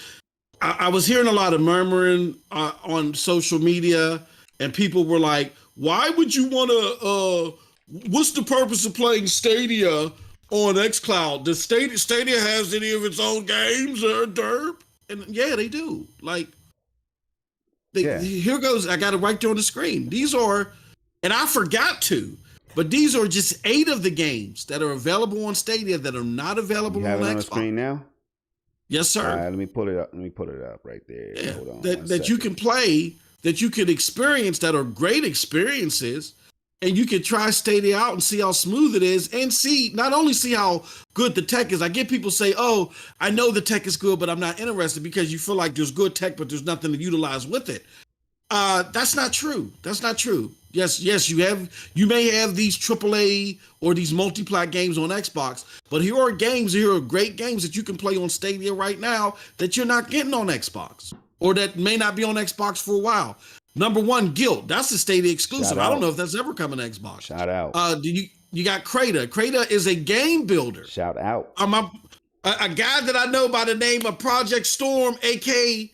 I was hearing a lot of murmuring on social media, and people were like, why would you want to, what's the purpose of playing Stadia on xCloud? Does Stadia has any of its own games or derp? And yeah, they do. Like, here goes, I got it right there on the screen. These are, and I forgot to, but these are just 8 of the games that are available on Stadia that are not available on Xbox. On the screen now? Yes, sir. All right, let me put it up. Let me put it up right there. Yeah, hold on. That you can play, that you can experience, that are great experiences, and you can try Stadia out and see how smooth it is, and not only see how good the tech is. I get people say, oh, I know the tech is good, but I'm not interested, because you feel like there's good tech, but there's nothing to utilize with it. That's not true. That's not true. Yes, you may have these AAA or these multi-plat games on Xbox, but here are great games that you can play on Stadia right now that you're not getting on Xbox, or that may not be on Xbox for a while. Number one, Guilt. That's a Stadia exclusive. I don't know if that's ever coming to Xbox. Shout out. You got Crata. Crata is a game builder. Shout out. A guy that I know by the name of Project Storm, aka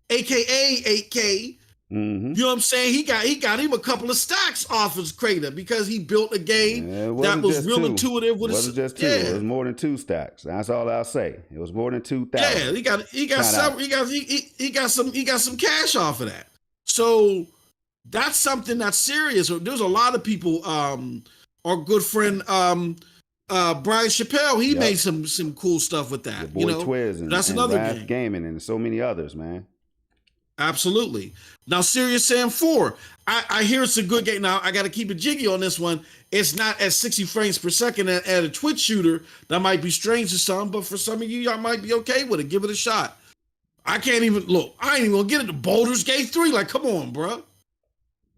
8K. Mm-hmm. You know what I'm saying? He got him a couple of stacks off his Crata because he built a game that was real intuitive. With it wasn't just two. It was more than 2 stacks. That's all I'll say. It was more than 2,000. Yeah, he got some cash off of that. So that's something that's serious. There's a lot of people. Our good friend Brian Chappelle, he made some cool stuff with that. Your boy Twiz and that's another game. Gaming and so many others, man. Absolutely. Now, Serious Sam 4, I hear it's a good game. Now, I got to keep it jiggy on this one. It's not at 60 frames per second at a Twitch shooter. That might be strange to some, but for some of you, y'all might be okay with it. Give it a shot. I ain't even gonna get it to Baldur's Gate 3. Like, come on, bro.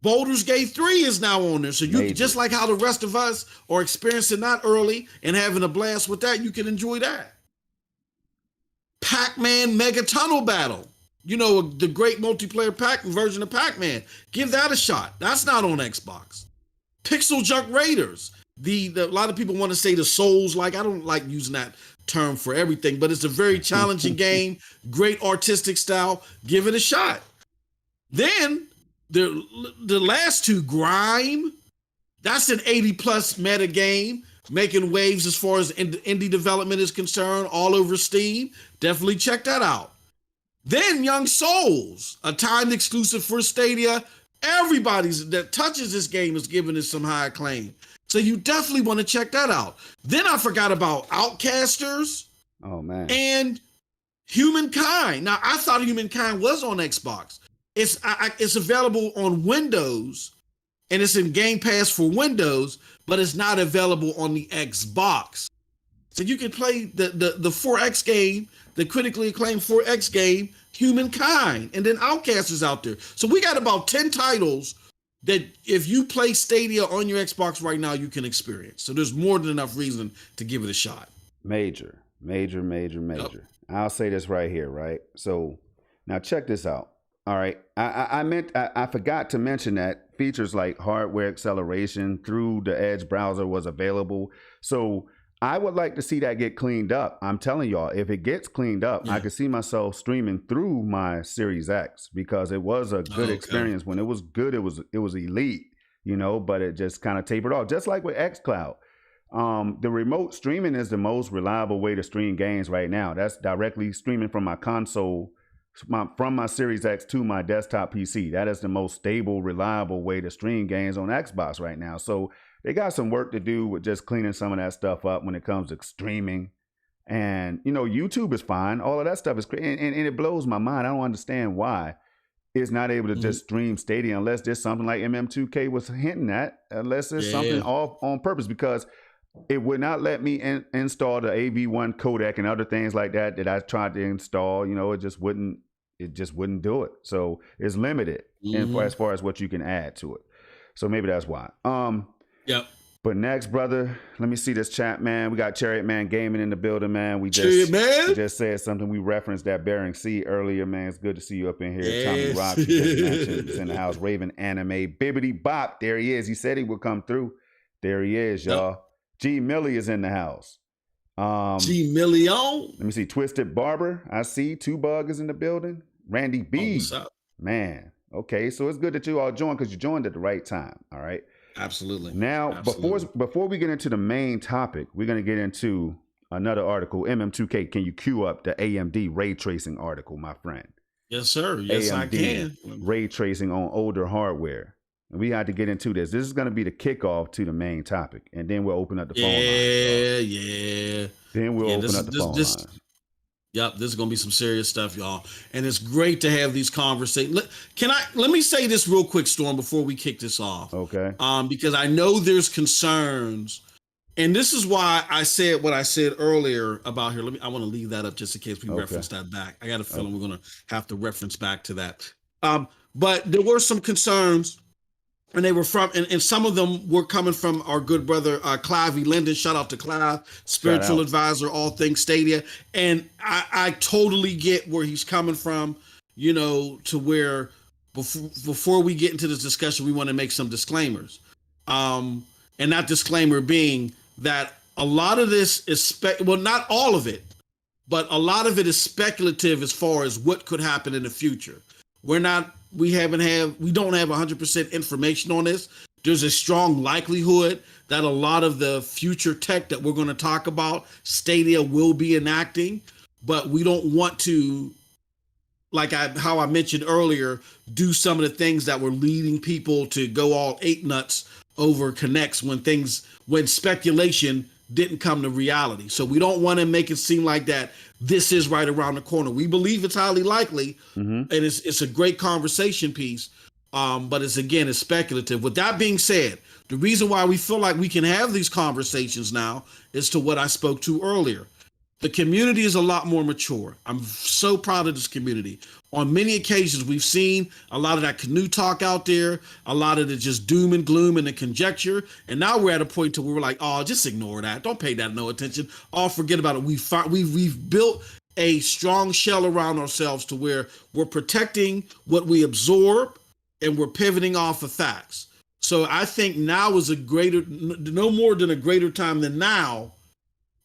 Baldur's Gate 3 is now on there. So you just like how the rest of us are experiencing that early and having a blast with that, you can enjoy that. Pac-Man Mega Tunnel Battle. You know, the great multiplayer version of Pac-Man. Give that a shot. That's not on Xbox. Pixel Junk Raiders. A lot of people want to say the Souls-like. I don't like using that term for everything, but it's a very challenging game. Great artistic style. Give it a shot. Then the last two, Grime. That's an 80+ meta game, making waves as far as indie development is concerned, all over Steam. Definitely check that out. Then Young Souls, a timed exclusive for Stadia. Everybody that touches this game is giving it some high acclaim. So you definitely want to check that out. Then I forgot about Outcasters. Oh, man. And Humankind. Now, I thought Humankind was on Xbox. It's available on Windows, and it's in Game Pass for Windows, but it's not available on the Xbox. So you can play the 4X game, the critically acclaimed 4X game, Humankind, and then Outcasters out there. So we got about 10 titles that if you play Stadia on your Xbox right now, you can experience. So there's more than enough reason to give it a shot. Major. Yep. I'll say this right here, right? So now check this out. All right. I forgot to mention that features like hardware acceleration through the Edge browser was available. So I would like to see that get cleaned up. I'm telling y'all, if it gets cleaned up, I could see myself streaming through my Series X because it was a good experience. When it was good, it was elite, but it just kind of tapered off, just like with xCloud. The remote streaming is the most reliable way to stream games right now. That's directly streaming from my console, from my Series X to my desktop PC. That is the most stable, reliable way to stream games on Xbox right now. So they got some work to do with just cleaning some of that stuff up when it comes to streaming. And, YouTube is fine. All of that stuff is great. And it blows my mind. I don't understand why it's not able to just stream Stadia unless there's something like MM2K was hinting at, unless there's something off on purpose, because it would not let me install the AV1 codec and other things like that I tried to install. It just wouldn't do it. So it's limited as far as what you can add to it. So maybe that's why. Yep. But next, brother, let me see this chat, man. We got Chariot Man Gaming in the building, man. We just said something. We referenced that Bearing C earlier, man. It's good to see you up in here. Yes. Tommy Rocks, you just mentioned, is in the house. Raven Anime, Bibbity Bop. There he is. He said he would come through. There he is, y'all. Yep. G Millie is in the house. G Millie on. Let me see. Twisted Barber. I see. 2Bug is in the building. Randy B. What's up? Man. Okay. So it's good that you all joined because you joined at the right time. All right. Absolutely. Now, before we get into the main topic, we're going to get into another article. MM2K, can you queue up the AMD ray tracing article, my friend? Yes, sir. Yes, AMD I can. Ray tracing on older hardware. And we had to get into this. This is going to be the kickoff to the main topic. And then we'll open up the phone line. Yeah. Then we'll open up the phone line. Yep, this is going to be some serious stuff, y'all. And it's great to have these conversations. Let me say this real quick, Storm, before we kick this off. Okay. Because I know there's concerns. And this is why I said what I said earlier about here. I want to leave that up just in case we reference that back. I got a feeling we're going to have to reference back to that. But there were some concerns, and they were and some of them were coming from our good brother Clive E. Linden. Shout out to Clive, spiritual advisor, all things Stadia. And I totally get where he's coming from, to where before we get into this discussion, we want to make some disclaimers. And that disclaimer being that a lot of this is not all of it, but a lot of it is speculative as far as what could happen in the future. We don't have 100% information on this. There's a strong likelihood that a lot of the future tech that we're going to talk about, Stadia will be enacting, but we don't want to, how I mentioned earlier, do some of the things that were leading people to go all ape nuts over Connects when speculation didn't come to reality. So we don't want to make it seem like that this is right around the corner. We believe it's highly likely, and it's a great conversation piece, but it's speculative. With that being said, the reason why we feel like we can have these conversations now is to what I spoke to earlier. The community is a lot more mature. I'm so proud of this community. On many occasions, we've seen a lot of that canoe talk out there, a lot of the just doom and gloom and the conjecture. And now we're at a point to where we're like, oh, just ignore that. Don't pay that no attention. Oh, forget about it. We've built a strong shell around ourselves to where we're protecting what we absorb and we're pivoting off of facts. So I think now is no more than a greater time than now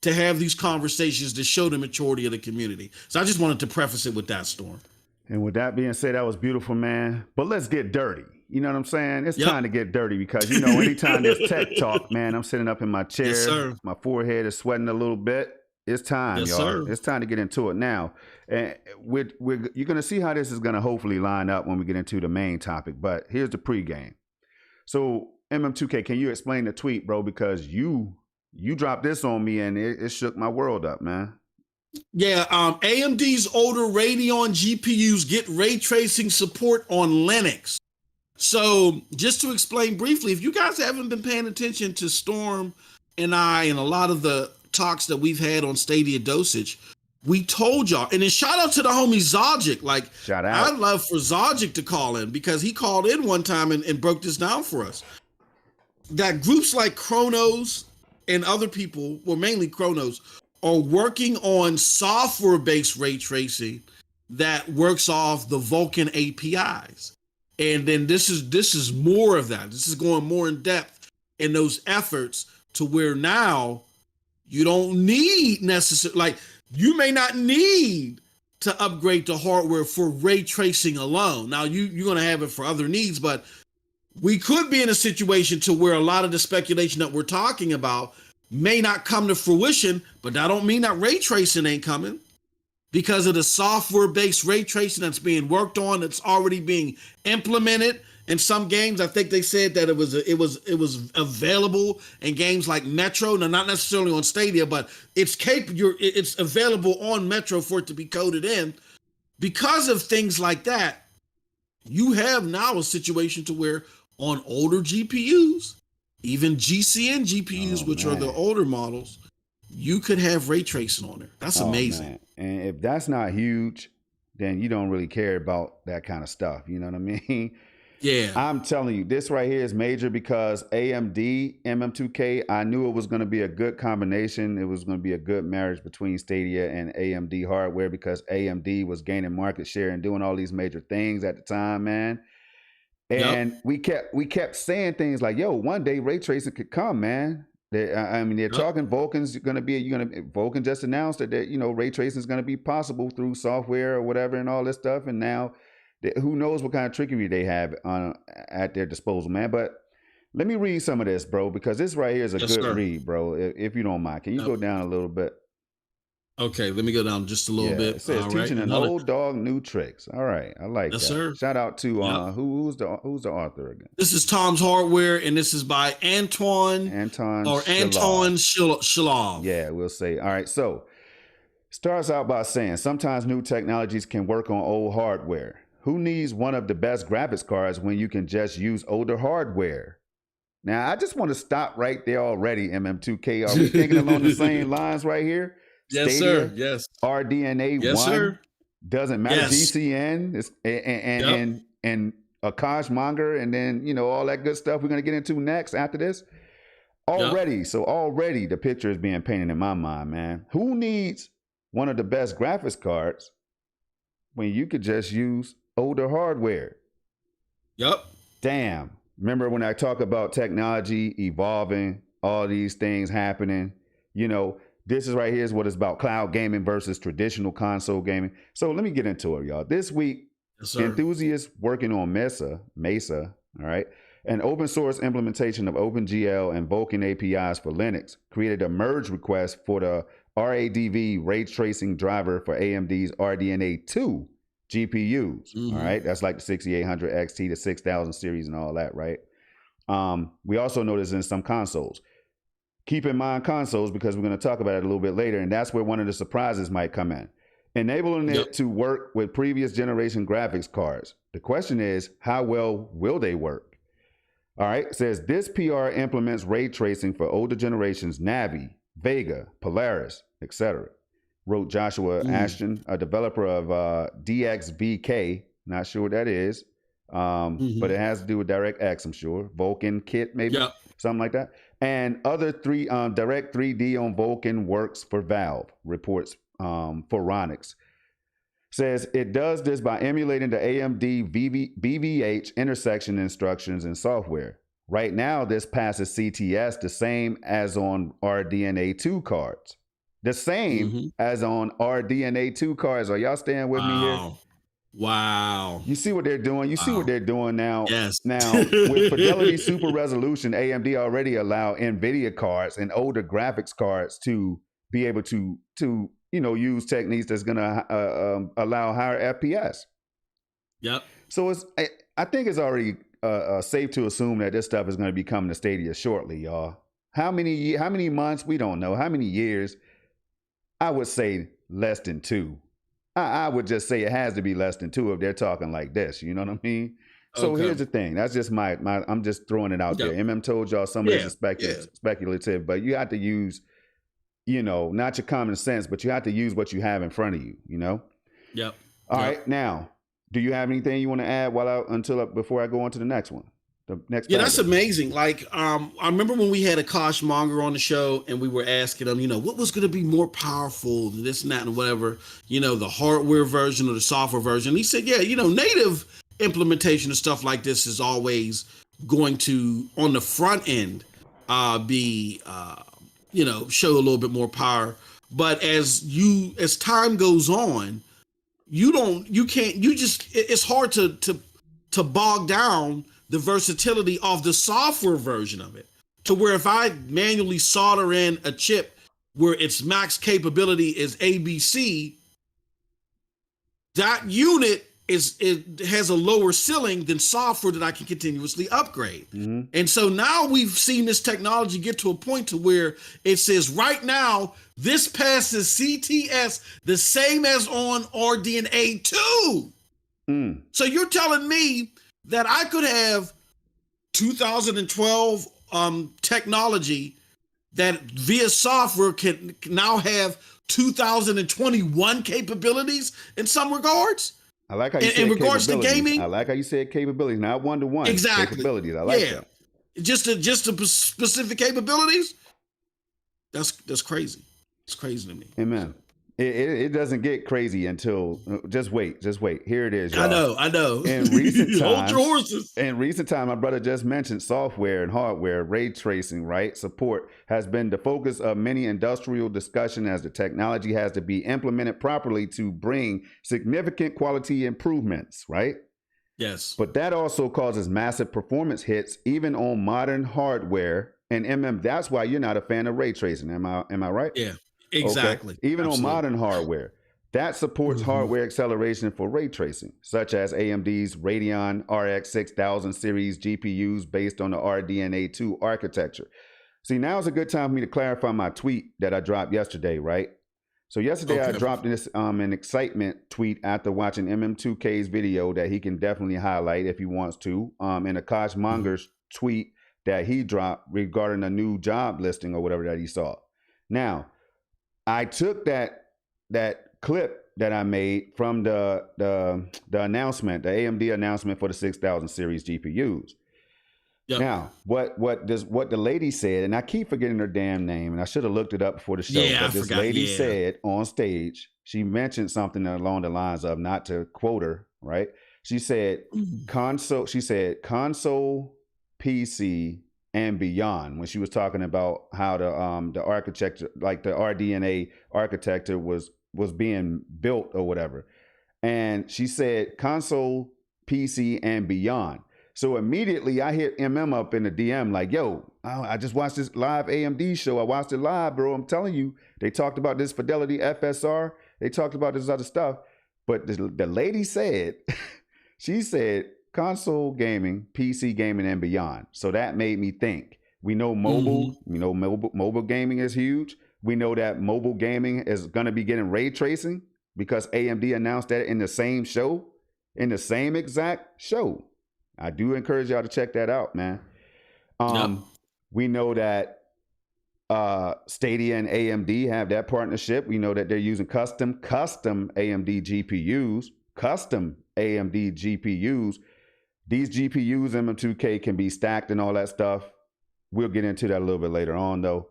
to have these conversations to show the maturity of the community. So I just wanted to preface it with that, Storm. And with that being said, that was beautiful, man. But let's get dirty. You know what I'm saying? It's time to get dirty because, anytime there's tech talk, man, I'm sitting up in my chair. Yes, my forehead is sweating a little bit. It's time, y'all. Sir. It's time to get into it now. And you're going to see how this is going to hopefully line up when we get into the main topic. But here's the pregame. So, MM2K, can you explain the tweet, bro? Because you dropped this on me and it shook my world up, man. Yeah, AMD's older Radeon GPUs get ray tracing support on Linux. So just to explain briefly, if you guys haven't been paying attention to Storm and I and a lot of the talks that we've had on Stadia Dosage, we told y'all, and then shout out to the homie Zajic. Shout out. I'd love for Zajic to call in because he called in one time and broke this down for us. That groups like Chronos and other people, well, mainly Chronos, are working on software-based ray tracing that works off the Vulkan APIs. And then this is more of that. This is going more in depth in those efforts to where now you don't need necessarily, you may not need to upgrade the hardware for ray tracing alone. Now you're going to have it for other needs, but we could be in a situation to where a lot of the speculation that we're talking about may not come to fruition, but that don't mean that ray tracing ain't coming because of the software-based ray tracing that's being worked on, that's already being implemented in some games. I think they said that it was available in games like Metro. Now, not necessarily on Stadia, but it's available on Metro for it to be coded in. Because of things like that, you have now a situation to where on older GPUs, even GCN GPUs, which are the older models, you could have ray tracing on there. That's amazing. Man. And if that's not huge, then you don't really care about that kind of stuff. You know what I mean? Yeah. I'm telling you, this right here is major because AMD, MM2K, I knew it was going to be a good combination. It was going to be a good marriage between Stadia and AMD hardware because AMD was gaining market share and doing all these major things at the time, man. And we kept saying things like, yo, one day ray tracing could come, man. They're talking Vulkan's going to be, Vulkan just announced that, ray tracing is going to be possible through software or whatever and all this stuff. And now who knows what kind of trickery they have at their disposal, man. But let me read some of this, bro, because this right here is a good read, bro. If you don't mind, can you go down a little bit? Okay, let me go down just a little bit. It says teaching an old dog new tricks. All right, I like that. Sir. Shout out to who's the author again? This is Tom's Hardware, and this is by Anton Shalom. Yeah, we'll say. All right, so starts out by saying sometimes new technologies can work on old hardware. Who needs one of the best graphics cards when you can just use older hardware? Now, I just want to stop right there already, MM2K. Are we thinking along the same lines right here? Yes, Stadia, sir. Yes. RDNA 1 sir. Doesn't matter. Yes. GCN and Akash Monger and then, all that good stuff we're going to get into next after this. Already the picture is being painted in my mind, man. Who needs one of the best graphics cards when you could just use older hardware? Yep. Damn. Remember when I talk about technology evolving, all these things happening, this is right here is what it's about: cloud gaming versus traditional console gaming. So let me get into it, y'all. This week, enthusiasts working on Mesa, all right, an open source implementation of OpenGL and Vulkan APIs for Linux, created a merge request for the RADV ray tracing driver for AMD's RDNA 2 GPUs. All right, that's like the 6800 XT, the 6000 series and all that, right? We also notice in some consoles. Keep in mind consoles because we're going to talk about it a little bit later, and that's where one of the surprises might come in. Enabling it to work with previous generation graphics cards. The question is, how well will they work? All right, it says this PR implements ray tracing for older generations, Navi, Vega, Polaris, etc. Wrote Joshua Ashton, a developer of DXVK. Not sure what that is, but it has to do with DirectX, I'm sure. Vulkan Kit, maybe, something like that. And other Direct 3D on Vulkan works for Valve, reports Phoronix. Says it does this by emulating the AMD BVH intersection instructions and software. Right now, this passes CTS the same as on RDNA 2 cards. The same as on RDNA 2 cards. Are y'all staying with me here? Wow. You see what they're doing? You see what they're doing now? Yes. Now, with Fidelity Super Resolution, AMD already allow NVIDIA cards and older graphics cards to be able to use techniques that's going to allow higher FPS. Yep. So I think it's already safe to assume that this stuff is going to be coming to Stadia shortly, y'all. How many months? We don't know. How many years? I would say less than 2. I would just say it has to be less than 2 if they're talking like this. You know what I mean? So here's the thing. That's just my I'm just throwing it out there. MM told y'all some of this is speculative, but you have to use, not your common sense, but you have to use what you have in front of you, Yep. All right. Now, do you have anything you want to add before I go on to the next one? That's amazing. Like, I remember when we had Akash Monger on the show and we were asking him, what was going to be more powerful than this and that and whatever, the hardware version or the software version. He said, native implementation of stuff like this is always going to, on the front end, be, show a little bit more power. But as time goes on, it's hard to bog down the versatility of the software version of it, to where if I manually solder in a chip where its max capability is ABC, that unit has a lower ceiling than software that I can continuously upgrade. And so now we've seen this technology get to a point to where it says right now, this passes CTS the same as on RDNA 2. So you're telling me that I could have 2012 technology that via software can now have 2021 capabilities in some regards? I like how you said in regards to gaming. I like how you said capabilities, not one-to-one. Exactly. Capabilities. I like that. Just the specific capabilities. That's crazy. It's crazy to me. Amen. It doesn't get crazy until just wait. Here it is, y'all. I know. In recent Hold your horses. In recent time, my brother just mentioned software and hardware, ray tracing, right? Support has been the focus of many industrial discussion as the technology has to be implemented properly to bring significant quality improvements, right? Yes. But that also causes massive performance hits even on modern hardware. And that's why you're not a fan of ray tracing. Am I right? Yeah. Exactly. Okay. Even on modern hardware, that supports hardware acceleration for ray tracing, such as AMD's Radeon RX 6000 series GPUs based on the RDNA 2 architecture. See, now is a good time for me to clarify my tweet that I dropped yesterday, right? So yesterday I dropped this an excitement tweet after watching MM2K's video that he can definitely highlight if he wants to, and Akash Monger's tweet that he dropped regarding a new job listing or whatever that he saw. Now, I took that clip that I made from the announcement, the AMD announcement for the 6000 series GPUs. Yep. Now, what the lady said, and I keep forgetting her damn name, and I should have looked it up before the show. Yeah, but this lady said on stage, she mentioned something along the lines of, not to quote her, right? She said console, PC, and beyond, when she was talking about how the architecture, like the RDNA architecture was being built or whatever. And she said console, PC, and beyond. So immediately I hit up in the DM like, yo, I just watched this live AMD show. I watched it live, bro. I'm telling you, they talked about this Fidelity FSR. They talked about this other stuff. But the lady said, she said console gaming, PC gaming, and beyond. So that made me think. We know mobile, mobile gaming is huge. We know that mobile gaming is going to be getting ray tracing because AMD announced that in the same show, in the same exact show. I do encourage y'all to check that out, man. We know that Stadia and AMD have that partnership. We know that they're using custom AMD GPUs, These GPUs, MM2K, can be stacked and all that stuff. We'll get into that a little bit later on, though.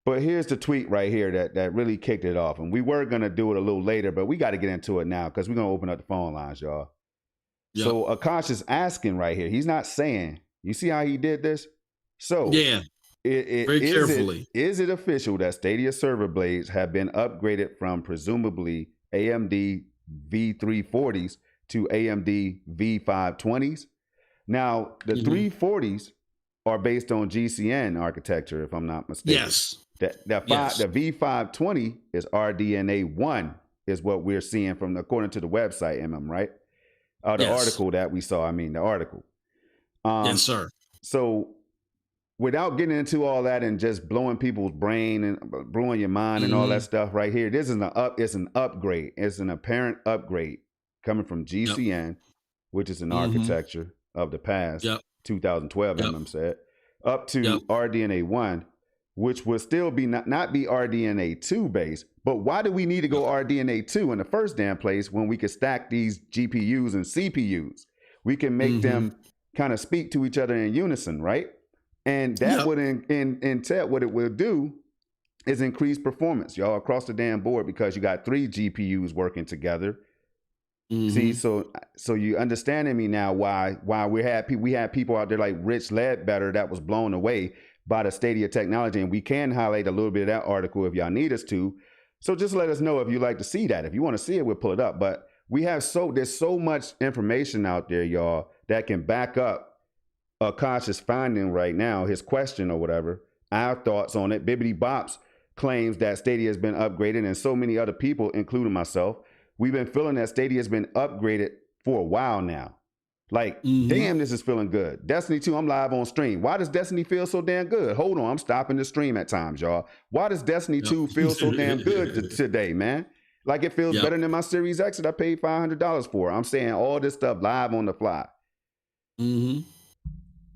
But here's the tweet right here that really kicked it off. And we were going to do it a little later, but we got to get into it now because we're going to open up the phone lines, y'all. Yep. So Akash is asking right here. He's not saying. You see how he did this? So yeah, very carefully. Is it official that Stadia server blades have been upgraded from presumably AMD V340s to AMD V520s? Now, the 340s are based on GCN architecture, if I'm not mistaken. Yes. The V520 is RDNA 1 is what we're seeing from according to the website, right? The article that we saw, the article. Yes, sir. So without getting into all that and just blowing people's brain and blowing your mind and all that stuff right here, this is it's an upgrade. It's an apparent upgrade coming from GCN, which is an architecture of the past, 2012, said, up to RDNA 1, which will still be not be RDNA 2 based. But why do we need to go RDNA 2 in the first damn place when we could stack these GPUs and CPUs? We can make them kind of speak to each other in unison, right? And that would entail, what it will do is increase performance, y'all, across the damn board, because you got 3 GPUs working together. See, so you understanding me now why we had people out there like Rich Ledbetter that was blown away by the Stadia technology, and we can highlight a little bit of that article if y'all need us to. So just let us know if you'd like to see that. If you want to see it, we'll pull it up. But there's so much information out there, y'all, that can back up Akash's finding right now, his question or whatever, our thoughts on it. Bibbidi Bops claims that Stadia has been upgraded, and so many other people, including myself, we've been feeling that Stadia has been upgraded for a while now. Like, damn, this is feeling good. Destiny 2, I'm live on stream. Why does Destiny feel so damn good? Hold on, I'm stopping the stream at times, y'all. Why does Destiny 2 feel so damn good today, man? Like, it feels better than my Series X that I paid $500 for. I'm saying all this stuff live on the fly.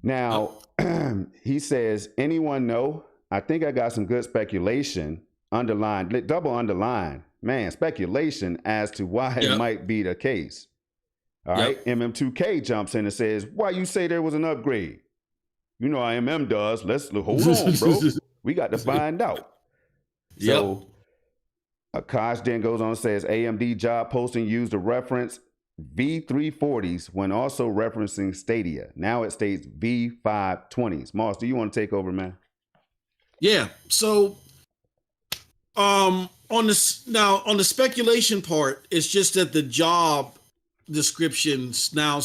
Now, he says, anyone know? I think I got some good speculation, underlined, double underline, man, speculation as to why it might be the case. All right, MM2K jumps in and says, why you say there was an upgrade? You know how MM does. Let's hold on, bro. We got to find out. So Akash then goes on and says, AMD job posting used the reference V340s when also referencing Stadia. Now it states V520s. Moss, do you want to take over, man? Yeah. So on the speculation part, it's just that the job description now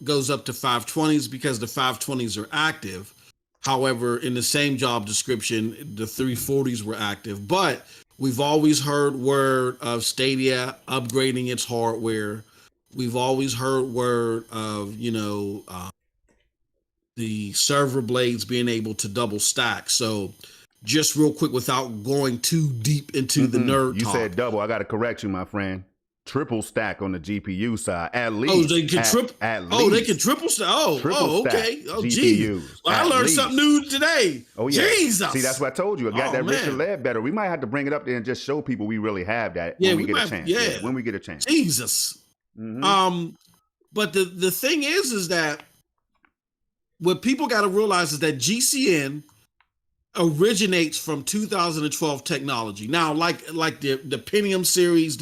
goes up to 520s because the 520s are active. However, in the same job description, the 340s were active. But we've always heard word of Stadia upgrading its hardware. We've always heard word of, the server blades being able to double stack. So just real quick, without going too deep into the nerd talk. You said double. I got to correct you, my friend. triple stack on the GPU side, at least. Oh, they can triple. At least. Oh, they can triple stack. Oh, okay. Oh, geez. Well, I learned something new today. Oh, yeah. Jesus. See, that's what I told you. I got that Richard Ledbetter. We might have to bring it up there and just show people we really have that when we get a chance. Yeah, when we get a chance. Jesus. Mm-hmm. But the thing is that what people got to realize is that GCN originates from 2012 technology. Now, like the Pentium series,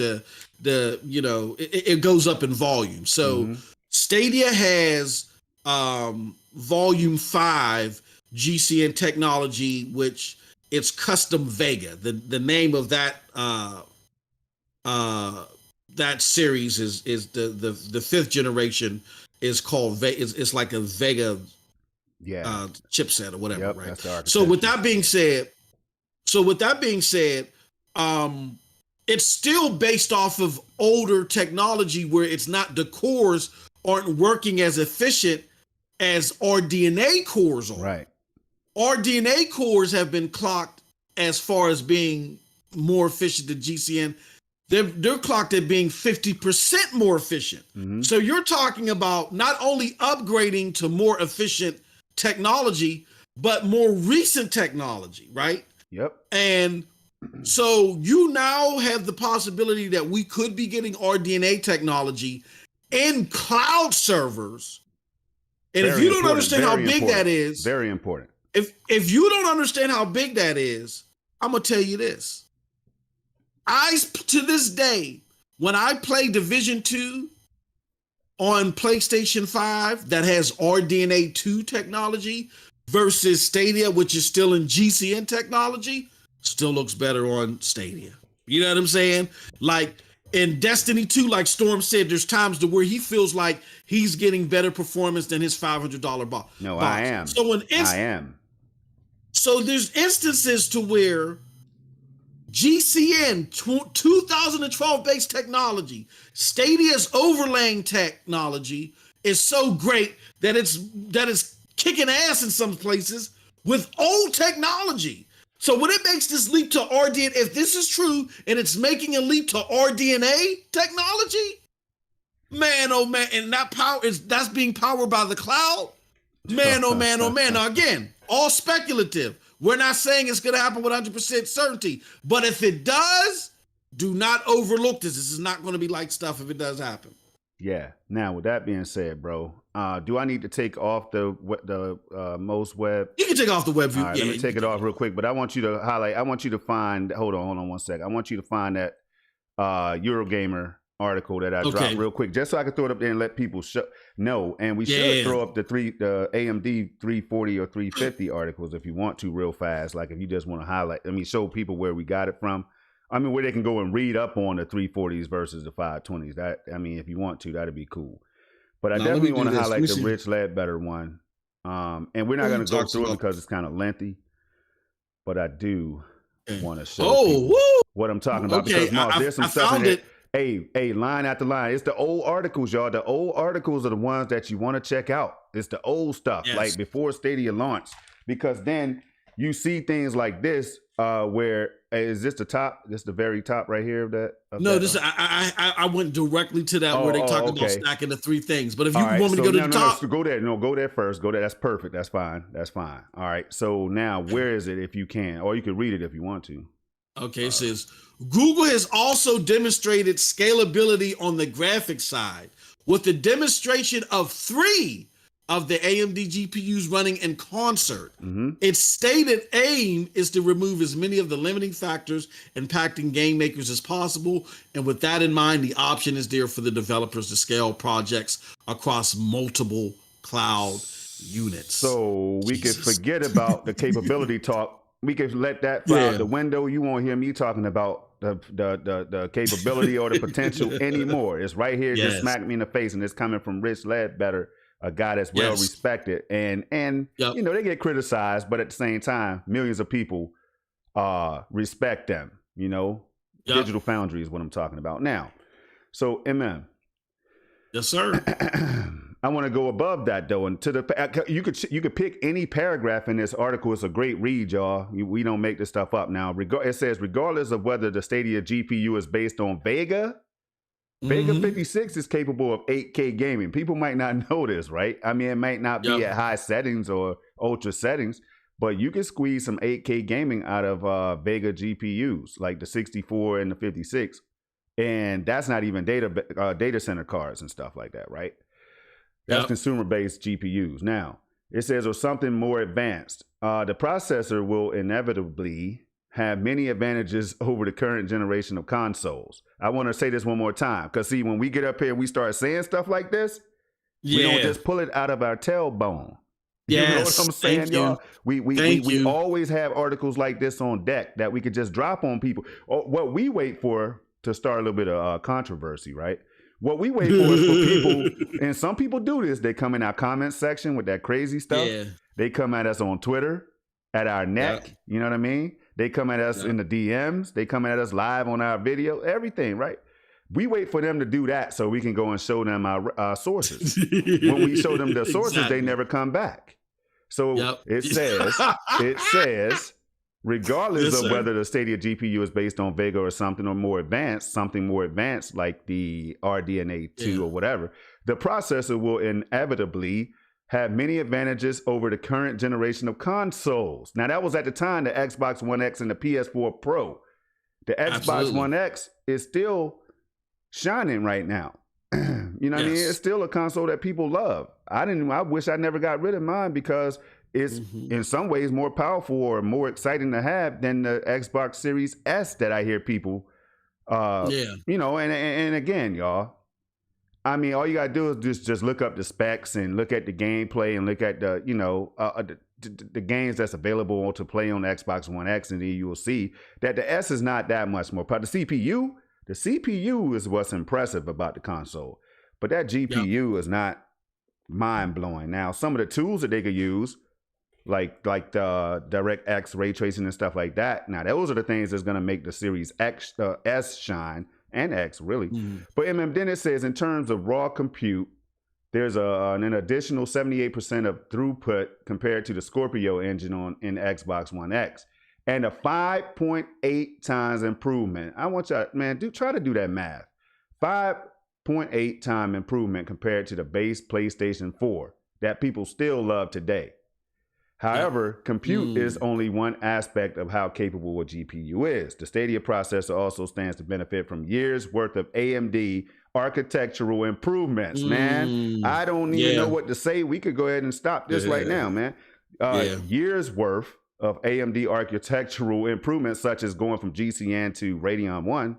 it goes up in volume. So Stadia has volume 5 GCN technology, which it's custom Vega. The name of that that series is the 5th generation is called Vega. It's like a Vega chipset or whatever, right? So with that being said, it's still based off of older technology where it's not, the cores aren't working as efficient as RDNA cores are. Right. RDNA cores have been clocked as far as being more efficient than GCN. They're clocked at being 50% more efficient. Mm-hmm. So you're talking about not only upgrading to more efficient technology, but more recent technology, right? Yep. And so you now have the possibility that we could be getting RDNA technology in cloud servers. And if you don't understand how big that is, very important. If you don't understand how big that is, I'm gonna tell you this. To this day, when I play Division 2 on PlayStation 5 that has RDNA 2 technology versus Stadia, which is still in GCN technology, still looks better on Stadia. You know what I'm saying? Like in Destiny 2, like Storm said, there's times to where he feels like he's getting better performance than his $500 box. No, I am. I am. So there's instances to where GCN 2012 based technology, Stadia's overlaying technology is so great that it's kicking ass in some places with old technology. So when it makes this leap to RDNA, if this is true and it's making a leap to RDNA technology, man, oh man, and that's being powered by the cloud, man, oh man, oh man. Now again, all speculative. We're not saying it's going to happen with 100% certainty, but if it does, do not overlook this. This is not going to be like stuff if it does happen. Yeah. Now, with that being said, bro, do I need to take off the most web? You can take off the web view. All right, let me take it off real quick, but I want you to highlight. I want you to find. Hold on 1 sec. I want you to find that Eurogamer article that I dropped real quick, just so I can throw it up there and let people know. And we should throw up the AMD 340 or 350 articles if you want to, real fast. Like if you just want to highlight, show people where we got it from. Where they can go and read up on the 340s versus the 520s. That if you want to, that'd be cool. But I definitely want to highlight the Rich Ledbetter one. And we're not going to go through it because it's kind of lengthy. But I do want to show what I'm talking about. Okay, because there's some stuff in it. Hey, line after line. It's the old articles, y'all. The old articles are the ones that you want to check out. It's the old stuff, like before Stadia launched. Because then you see things like this, where is this the top? This the very top right here of that? I went directly to that where they talk about stacking the 3 things. But if you want me to go to the top, go there. No, go there first. Go there. That's perfect. That's fine. All right. So now, where is it? If you can, or you can read it if you want to. Okay, it says Google has also demonstrated scalability on the graphics side with the demonstration of 3 of the AMD GPUs running in concert. Mm-hmm. Its stated aim is to remove as many of the limiting factors impacting game makers as possible. And with that in mind, the option is there for the developers to scale projects across multiple cloud units. So we could forget about the capability talk. We could let that fly out the window. You won't hear me talking about the capability or the potential anymore. It's right here, just smack me in the face, and it's coming from Rich Ledbetter, a guy that's well respected, and they get criticized, but at the same time, millions of people respect them. Digital Foundry is what I'm talking about now. So, yes, sir. I want to go above that though, and you could pick any paragraph in this article. It's a great read, y'all. We don't make this stuff up now. It says regardless of whether the Stadia GPU is based on Vega Vega 56 is capable of 8K gaming. People might not know this, right? I mean, it might not be at high settings or ultra settings, but you can squeeze some 8K gaming out of Vega GPUs, like the 64 and the 56. And that's not even data center cards and stuff like that, right? That's consumer-based GPUs. Now, it says, or something more advanced. The processor will inevitably have many advantages over the current generation of consoles. I want to say this one more time, because see, when we get up here and we start saying stuff like this, we don't just pull it out of our tailbone. You know what I'm saying, y'all? We always have articles like this on deck that we could just drop on people. What we wait for to start a little bit of controversy, right? What we wait for is for people, and some people do this, they come in our comment section with that crazy stuff. Yeah. They come at us on Twitter, at our neck, you know what I mean? They come at us in the DMs. They come at us live on our video, everything, right? We wait for them to do that so we can go and show them our sources. When we show them the sources, they never come back. So it says, regardless of whether the Stadia GPU is based on Vega or something more advanced like the RDNA 2 or whatever, the processor will inevitably have many advantages over the current generation of consoles. Now, that was at the time the Xbox One X and the PS4 Pro. The Xbox One X is still shining right now. You know what I mean? It's still a console that people love. I wish I never got rid of mine because it's in some ways more powerful or more exciting to have than the Xbox Series S that I hear people, you know, and again, y'all, I mean, all you gotta do is just look up the specs and look at the gameplay and look at the, you know, the games that's available to play on the Xbox One X, and then you will see that the S is not that much more powerful. The CPU is what's impressive about the console, but that GPU is not mind blowing. Now, some of the tools that they could use, like the DirectX ray tracing and stuff like that. Now, those are the things that's gonna make the Series X, S shine. And X, really. But then it says, in terms of raw compute, there's an additional 78% of throughput compared to the Scorpio engine in Xbox One X, and a 5.8 times improvement. I want y'all, man, try to do that math. 5.8 time improvement compared to the base PlayStation 4 that people still love today. However, compute is only one aspect of how capable a GPU is. The Stadia processor also stands to benefit from years worth of AMD architectural improvements, man. I don't even know what to say. We could go ahead and stop this right now, man. Years worth of AMD architectural improvements, such as going from GCN to Radeon 1,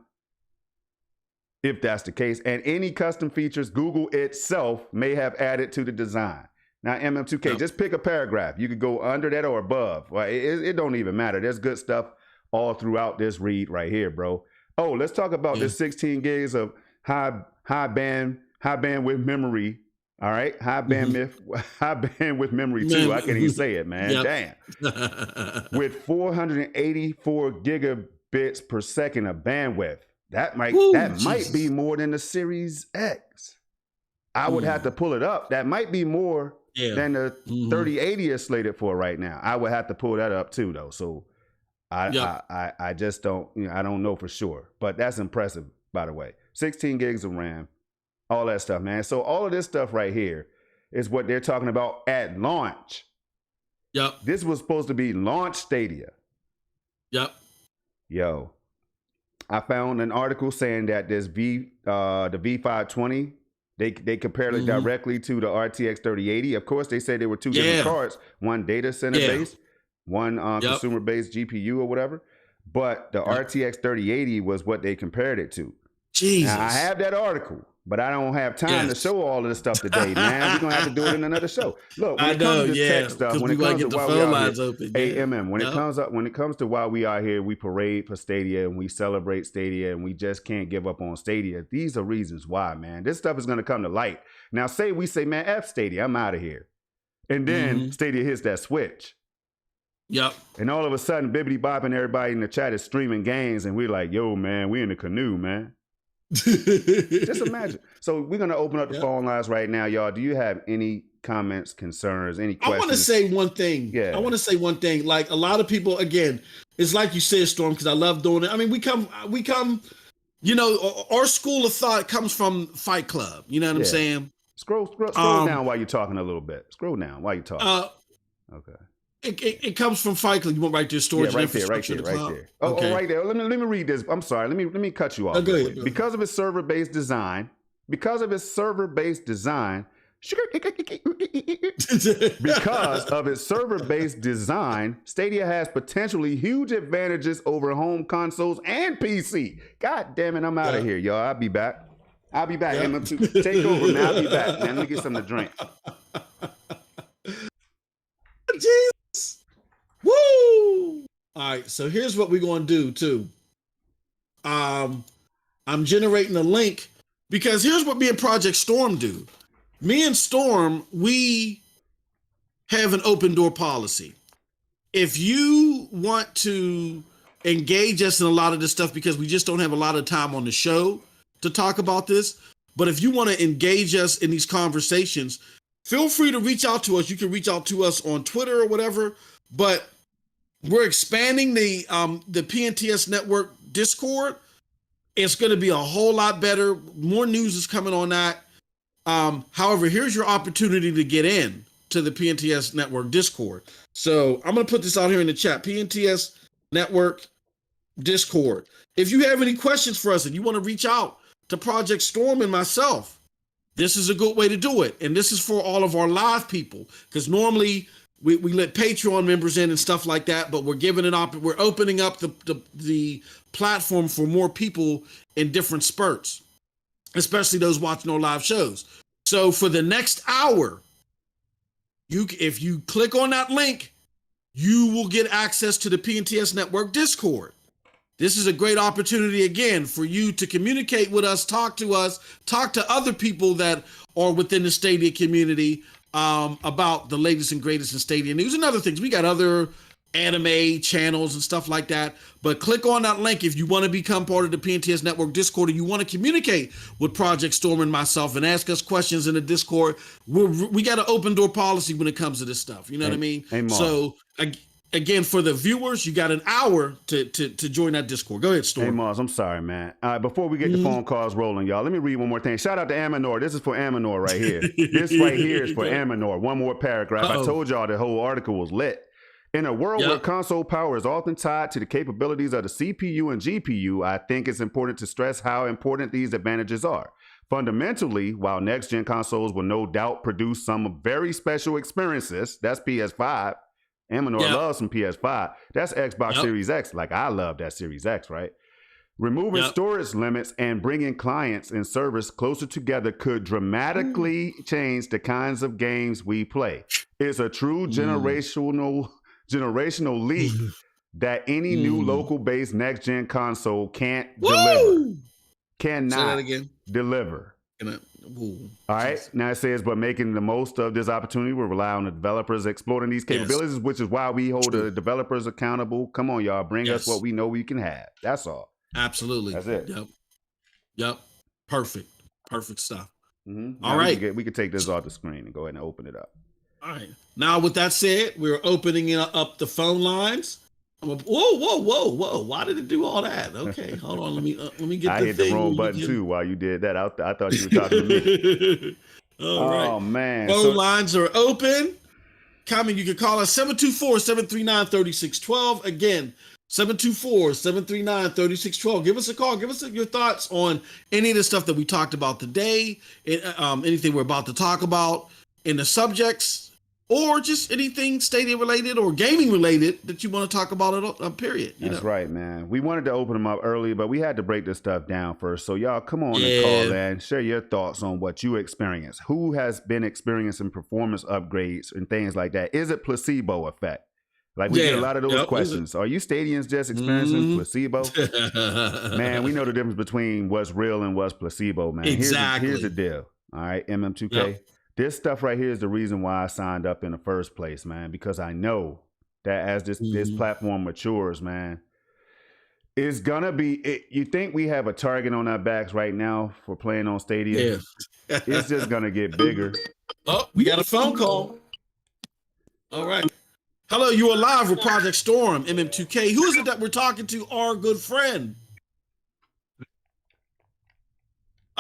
if that's the case, and any custom features Google itself may have added to the design. Now, MM2K, just pick a paragraph. You could go under that or above. Well, it don't even matter. There's good stuff all throughout this read right here, bro. Oh, let's talk about this 16 gigs of high bandwidth memory. All right, high bandwidth memory too. I can't even say it, man. Damn. With 484 gigabits per second of bandwidth. That might be more than the Series X. I would have to pull it up. That might be more than the 3080 is slated for right now. I would have to pull that up too, though. So I just don't, I don't know for sure. But that's impressive, by the way. 16 gigs of RAM, all that stuff, man. So all of this stuff right here is what they're talking about at launch. This was supposed to be launch Stadia. Yo, I found an article saying that this the V520, They compared it directly to the RTX 3080. Of course, they say they were two different cards. One data center based, one consumer based GPU or whatever. But the RTX 3080 was what they compared it to. Jesus. Now, I have that article, but I don't have time to show all of this stuff today, man. We're going to have to do it in another show. Look, when it comes to tech stuff, when it comes to why we are here, when it comes to why we are here, we parade for Stadia and we celebrate Stadia and we just can't give up on Stadia. These are reasons why, man. This stuff is going to come to light. Now, we say, man, F Stadia, I'm out of here. And then Stadia hits that switch. And all of a sudden, bibbity bopping, everybody in the chat is streaming games, and we're like, yo, man, we in the canoe, man. Just imagine. So we're gonna open up the phone lines right now, y'all. Do you have any comments, concerns, any questions? I want to say one thing. I want to say one thing. Like a lot of people, again, it's like you said, Storm, because I love doing it. I mean, we come you know, our school of thought comes from Fight Club. You know what I'm saying? Scroll down while you're talking a little bit. Scroll down while you're talking. Okay. It comes from Fight Club. You want right there, storage and infrastructure. Right there. Okay. Right there. Let me read this. I'm sorry. Let me cut you off. Go ahead. Because of its server-based design, because of its server-based design, Stadia has potentially huge advantages over home consoles and PC. God damn it, I'm out of here, y'all. I'll be back. M2, take over, man. I'll be back, man. Let me get something to drink. Jesus. Woo! All right, so here's what we're going to do, too. I'm generating a link because here's what me and Project Storm do. Me and Storm, we have an open door policy. If you want to engage us in a lot of this stuff, because we just don't have a lot of time on the show to talk about this, but if you want to engage us in these conversations, feel free to reach out to us. You can reach out to us on Twitter or whatever, but we're expanding the PTS Network Discord. It's going to be a whole lot better. More news is coming on that. However, here's your opportunity to get in to the PTS Network Discord. So I'm going to put this out here in the chat, PTS Network Discord. If you have any questions for us and you want to reach out to Project Storm and myself, this is a good way to do it. And this is for all of our live people, because normally we let Patreon members in and stuff like that, but we're giving we're opening up the platform for more people in different spurts, especially those watching our live shows. So for the next hour, if you click on that link, you will get access to the PTS Network Discord. This is a great opportunity, again, for you to communicate with us, talk to other people that are within the Stadia community about the latest and greatest in Stadia news and other things. We got other anime channels and stuff like that. But click on that link if you want to become part of the PTS Network Discord and you want to communicate with Project Storm and myself and ask us questions in the Discord. We got an open door policy when it comes to this stuff. You know what I mean? So again, for the viewers, you got an hour to join that Discord. Go ahead, Storm. Hey, Mars, I'm sorry, man. Before we get the phone calls rolling, y'all, let me read one more thing. Shout out to Amanor. This is for Amanor right here. This right here is for Amanor. One more paragraph. I told y'all the whole article was lit. In a world where console power is often tied to the capabilities of the CPU and GPU, I think it's important to stress how important these advantages are. Fundamentally, while next-gen consoles will no doubt produce some very special experiences, that's PS5. Amanor loves some PS5. That's Xbox Series X. Like, I love that Series X, right? Removing storage limits and bringing clients and servers closer together could dramatically change the kinds of games we play. It's a true generational leap that any new local-based next-gen console can't deliver. Cannot deliver. All right. Now it says, but making the most of this opportunity, we're relying on the developers exploring these capabilities, which is why we hold the developers accountable. Come on, y'all. Bring us what we know we can have. That's all. Absolutely. That's it. Yep. Perfect stuff. Mm-hmm. All right. We could take this off the screen and go ahead and open it up. All right. Now, with that said, we're opening up the phone lines. Whoa! Why did it do all that? Okay, hold on. Let me get. I hit the wrong button too while you did that. I thought you were talking to me. Oh man! Phone lines are open. Comment. You can call us 724-739-3612. Again, 724-739-3612. Give us a call. Give us your thoughts on any of the stuff that we talked about today. Anything we're about to talk about in the subjects. Or just anything Stadia related or gaming related that you want to talk about, period. That's right, man. We wanted to open them up early, but we had to break this stuff down first. So y'all come on and call in, share your thoughts on what you experience. Who has been experiencing performance upgrades and things like that? Is it placebo effect? Like we get a lot of those questions. Are you Stadians just experiencing placebo? Man, we know the difference between what's real and what's placebo, man. Exactly. Here's the deal. All right, MM2K. Yep. This stuff right here is the reason why I signed up in the first place, man, because I know that as this platform matures, man, it's going to be, you think we have a target on our backs right now for playing on Stadia? Yeah. It's just going to get bigger. Oh, we got a phone call. All right. Hello, you are live with Project Storm, MM2K. Who is it that we're talking to? Our good friend.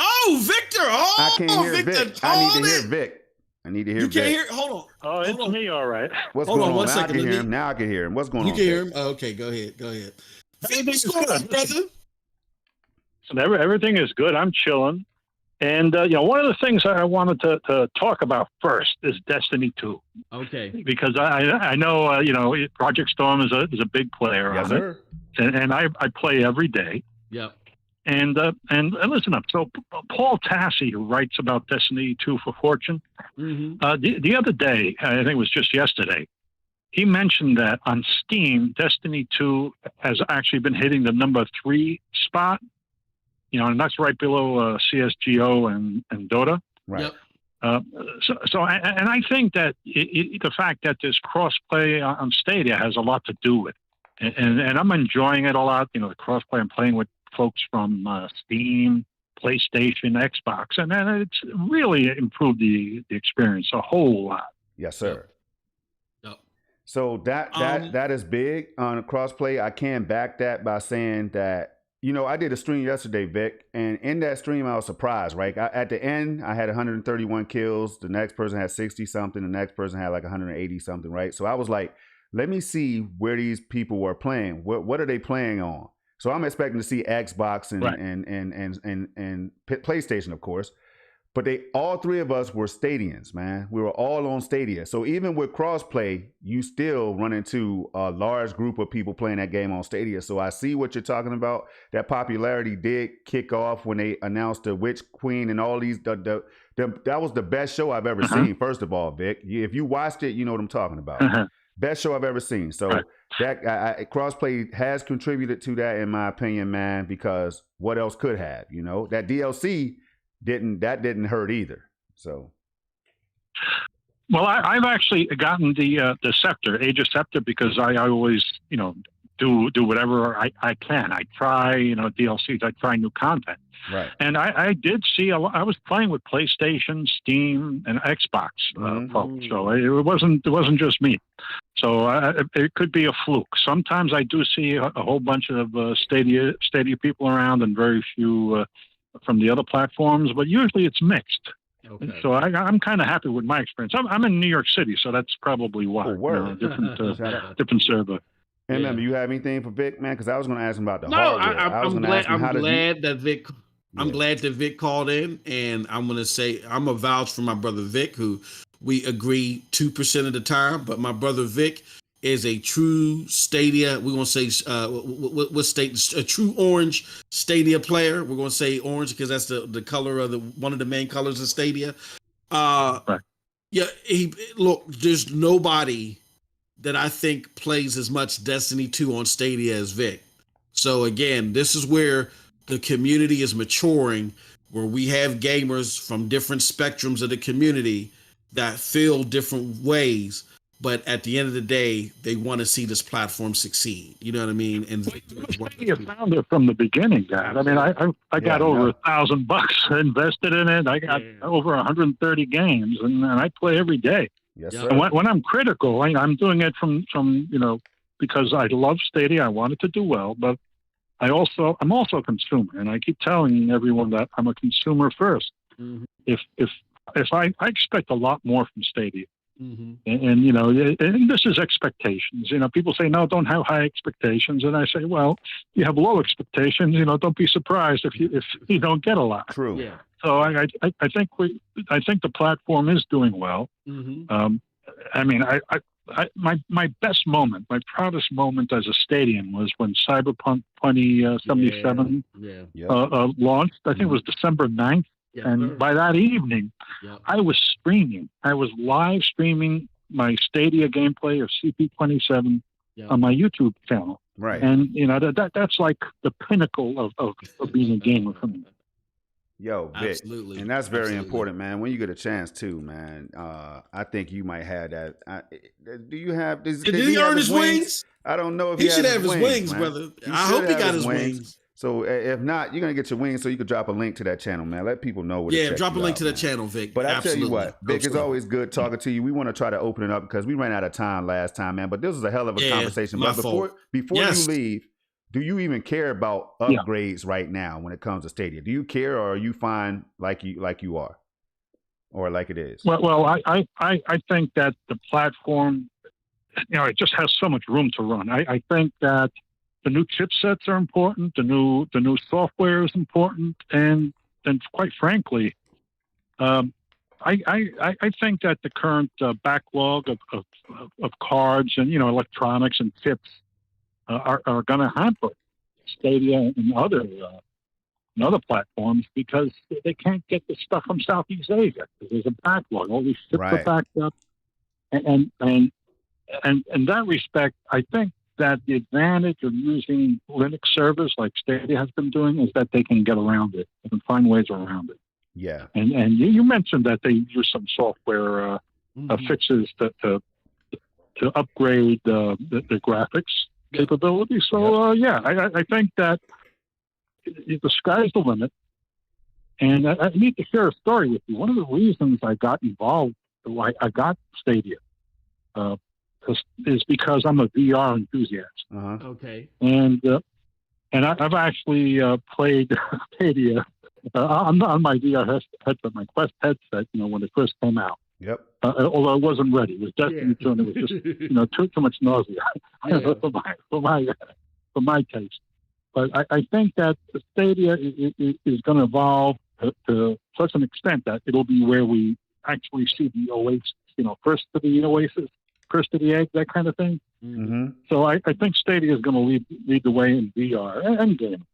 Oh, Victor! Oh, I can't hear Victor Vic. I need to hear Vic. I need to hear Vic. You can't hear? Hold on. Oh, it's me, all right. What's Hold going on on? one Now second. I can hear him. Now I can hear him. What's going on? You can hear him? Oh, okay, go ahead. Vic, what's going on, brother? So everything is good. I'm chilling. And, one of the things I wanted to talk about first is Destiny 2. Okay. Because I know, Project Storm is a big player Yes, on sir. it. And I play every day. Yep. And listen up. So Paul Tassi, who writes about Destiny 2 for Fortune, the other day, I think it was just yesterday, he mentioned that on Steam, Destiny 2 has actually been hitting the number 3 spot. And that's right below CSGO and Dota. Right. Yep. So I think that the fact that there's crossplay on Stadia has a lot to do with it. And I'm enjoying it a lot. The crossplay, I'm playing with folks from Steam, PlayStation, Xbox, and it's really improved the experience a whole lot. Yes, sir. Yep. So that is big on crossplay. I can back that by saying that, I did a stream yesterday, Vic, and in that stream I was surprised, right? At the end, I had 131 kills. The next person had 60 something. The next person had like 180 something, right? So I was like, let me see where these people were playing. What are they playing on? So I'm expecting to see Xbox and PlayStation, of course. But all three of us were Stadians, man. We were all on Stadia. So even with crossplay, you still run into a large group of people playing that game on Stadia. So I see what you're talking about. That popularity did kick off when they announced the Witch Queen and all these. That was the best show I've ever seen. First of all, Vic, if you watched it, you know what I'm talking about. Best show I've ever seen. So that crossplay has contributed to that, in my opinion, man. Because what else could have? That DLC didn't hurt either. So, well, I've actually gotten the Scepter, Age of Scepter, because I always do whatever I can. I try DLCs. I try new content. Right. And I did see I was playing with PlayStation, Steam, and Xbox folks. So it wasn't just me. So it could be a fluke. Sometimes I do see a whole bunch of Stadia people around, and very few from the other platforms. But usually it's mixed. Okay. So I'm kind of happy with my experience. I'm in New York City, so that's probably why. Different server. And remember, you have anything for Vic, man? Because I was going to ask him about the hardware. I'm glad that Vic called in, and I'm going to say I'm a vouch for my brother Vic, who we agree 2% of the time, but my brother Vic is a true Stadia. We're going to say what state? A true orange Stadia player. We're going to say orange because that's the color of one of the main colors of Stadia. Right. Yeah. Look, there's nobody that I think plays as much Destiny 2 on Stadia as Vic. So again, this is where the community is maturing, where we have gamers from different spectrums of the community that feel different ways. But at the end of the day, they want to see this platform succeed. You know what I mean? And you found it from the beginning, Dad. I mean, I got over $1,000 invested in it. I got over 130 games, and I play every day. Yes, sir. And when I'm critical, I'm doing it from because I love Stadia. I want it to do well, but I'm also a consumer, and I keep telling everyone that I'm a consumer first. Mm-hmm. If I expect a lot more from Stadia. Mm-hmm. And this is expectations. People say, no, don't have high expectations. And I say, well, you have low expectations. Don't be surprised if you don't get a lot. True. Yeah. So I think the platform is doing well. Mm-hmm. My best moment, my proudest moment as a Stadian was when Cyberpunk 2077 launched. I think it was December 9th. Yeah, and by that evening, I was streaming. I was live streaming my Stadia gameplay of CP27 on my YouTube channel. Right. And, that's like the pinnacle of being a gamer for me. Yo, Vic. Absolutely. And that's very important, man. When you get a chance too, man, I think you might have that. Do you have... Did he earn his wings? I don't know if he should have his wings, brother. I hope he got his wings. So if not, you're going to get your wings, so you could drop a link to that channel, man. Let people know what. Yeah, drop a link to the channel, Vic. But I tell you what, Vic, it's always good talking to you. We want to try to open it up because we ran out of time last time, man. But this was a hell of a conversation. But before you leave, do you even care about upgrades right now when it comes to Stadia? Do you care, or are you fine like you are, or like it is? Well, I think that the platform, it just has so much room to run. I think that the new chipsets are important. The new software is important, and quite frankly, I think that the current backlog of cards and electronics and chips are going to hamper Stadia and other platforms because they can't get the stuff from Southeast Asia. There's a backlog. All these ships are backed up, and in that respect, I think that the advantage of using Linux servers like Stadia has been doing is that they can get around it. They can find ways around it. Yeah. And you mentioned that they use some software fixes to upgrade the graphics capability. So I think that the sky's the limit. And I need to share a story with you. One of the reasons I got involved, I got Stadia, is because I'm a VR enthusiast. Okay. And I've actually played Stadia on my VR headset, my Quest headset, when it first came out. Yep. Although it wasn't ready. It was destined to, and it was just, too much nausea for my taste. But I think that the Stadia is going to evolve to such an extent that it'll be where we actually see the Oasis, first to the Oasis, first to the egg, that kind of thing. Mm-hmm. So I think Stadia is going to lead the way in VR and gaming.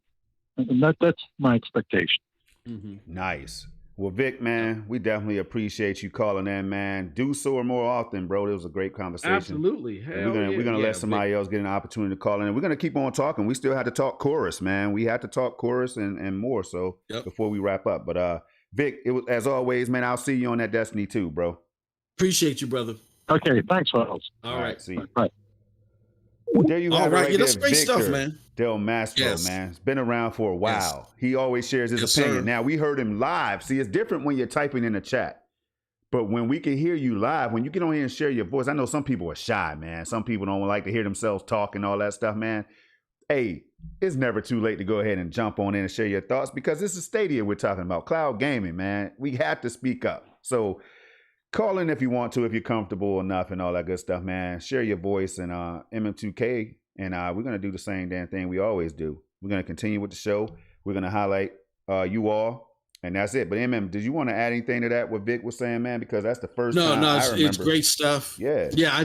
And that's my expectation. Mm-hmm. Nice. Well, Vic, man, we definitely appreciate you calling in, man. Do so more often, bro. It was a great conversation. Absolutely. We're gonna let somebody else get an opportunity to call in. And we're gonna keep on talking. We still have to talk chorus, man. We had to talk chorus and more so before we wrap up. But Vic, it was, as always, man, I'll see you on that Destiny 2, bro. Appreciate you, brother. Okay, thanks, fellas. All right. See you. Bye. Well, there you have it right that's there, great Victor stuff, man. Del Mastro, man. It's been around for a while. He always shares his opinion. Sir. Now, we heard him live. See, it's different when you're typing in the chat. But when we can hear you live, when you get on here and share your voice, I know some people are shy, man. Some people don't like to hear themselves talk and all that stuff, man. Hey, it's never too late to go ahead and jump on in and share your thoughts because this is Stadia we're talking about, cloud gaming, man. We have to speak up. So call in if you want to, if you're comfortable enough and all that good stuff, man. Share your voice and MM2K. And we're going to do the same damn thing we always do. We're going to continue with the show. We're going to highlight you all. And that's it. But MM, did you want to add anything to that, what Vic was saying, man? Because that's the first time I remember. It's great stuff. Yeah. Yeah, I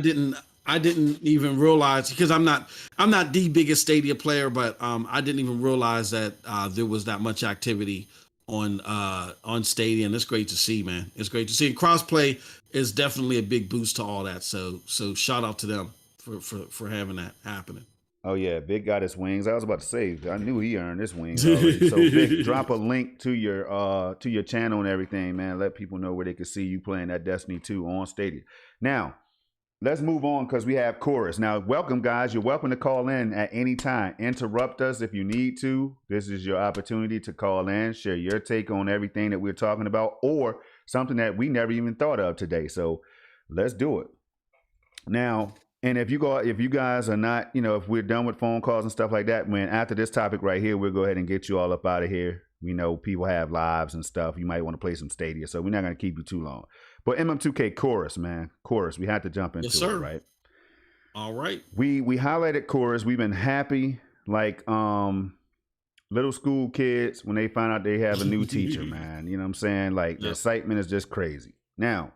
didn't even realize, because I'm not the biggest Stadia player, but I didn't even realize that there was that much activity on Stadia, and it's great to see, man. It's great to see. And crossplay is definitely a big boost to all that. So shout out to them for having that happening. Oh yeah, Vic got his wings. I was about to say, I knew he earned his wings already. So Vic, drop a link to your channel and everything, man. Let people know where they can see you playing that Destiny 2 on Stadia. Now, let's move on because we have Chorus. Now, welcome guys. You're welcome to call in at any time. Interrupt us if you need to. This is your opportunity to call in, share your take on everything that we're talking about, or something that we never even thought of today. So let's do it. Now, and if you guys are not, if we're done with phone calls and stuff like that, when after this topic right here, we'll go ahead and get you all up out of here. We know people have lives and stuff. You might want to play some Stadia, so we're not going to keep you too long. But MM2K Chorus, man, Chorus, we had to jump into it, right? All right. We highlighted Chorus. We've been happy, like little school kids when they find out they have a new teacher, man. You know what I'm saying? Like the excitement is just crazy. Now,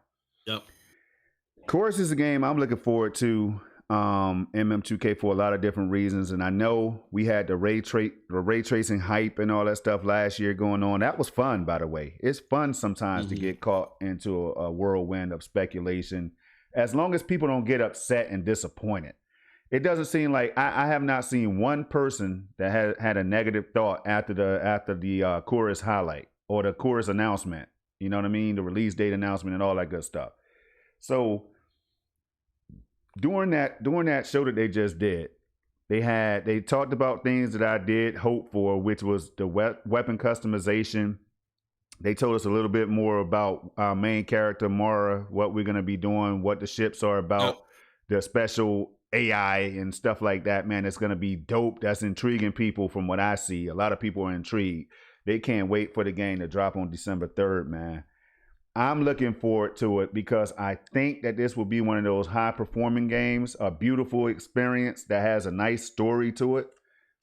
Chorus is a game I'm looking forward to, MM2K, for a lot of different reasons. And I know we had the ray tracing hype and all that stuff last year going on. That was fun, by the way. It's fun sometimes to get caught into a whirlwind of speculation, as long as people don't get upset and disappointed. It doesn't seem like I have not seen one person that had a negative thought after the Chorus highlight or the Chorus announcement. You know what I mean? The release date announcement and all that good stuff. So during that show that they just did, they talked about things that I did hope for, which was the weapon customization. They told us a little bit more about our main character, Mara, what we're going to be doing, what the ships are about, the special AI and stuff like that, man. It's going to be dope. That's intriguing people from what I see. A lot of people are intrigued. They can't wait for the game to drop on December 3rd, man. I'm looking forward to it because I think that this will be one of those high performing games, a beautiful experience that has a nice story to it.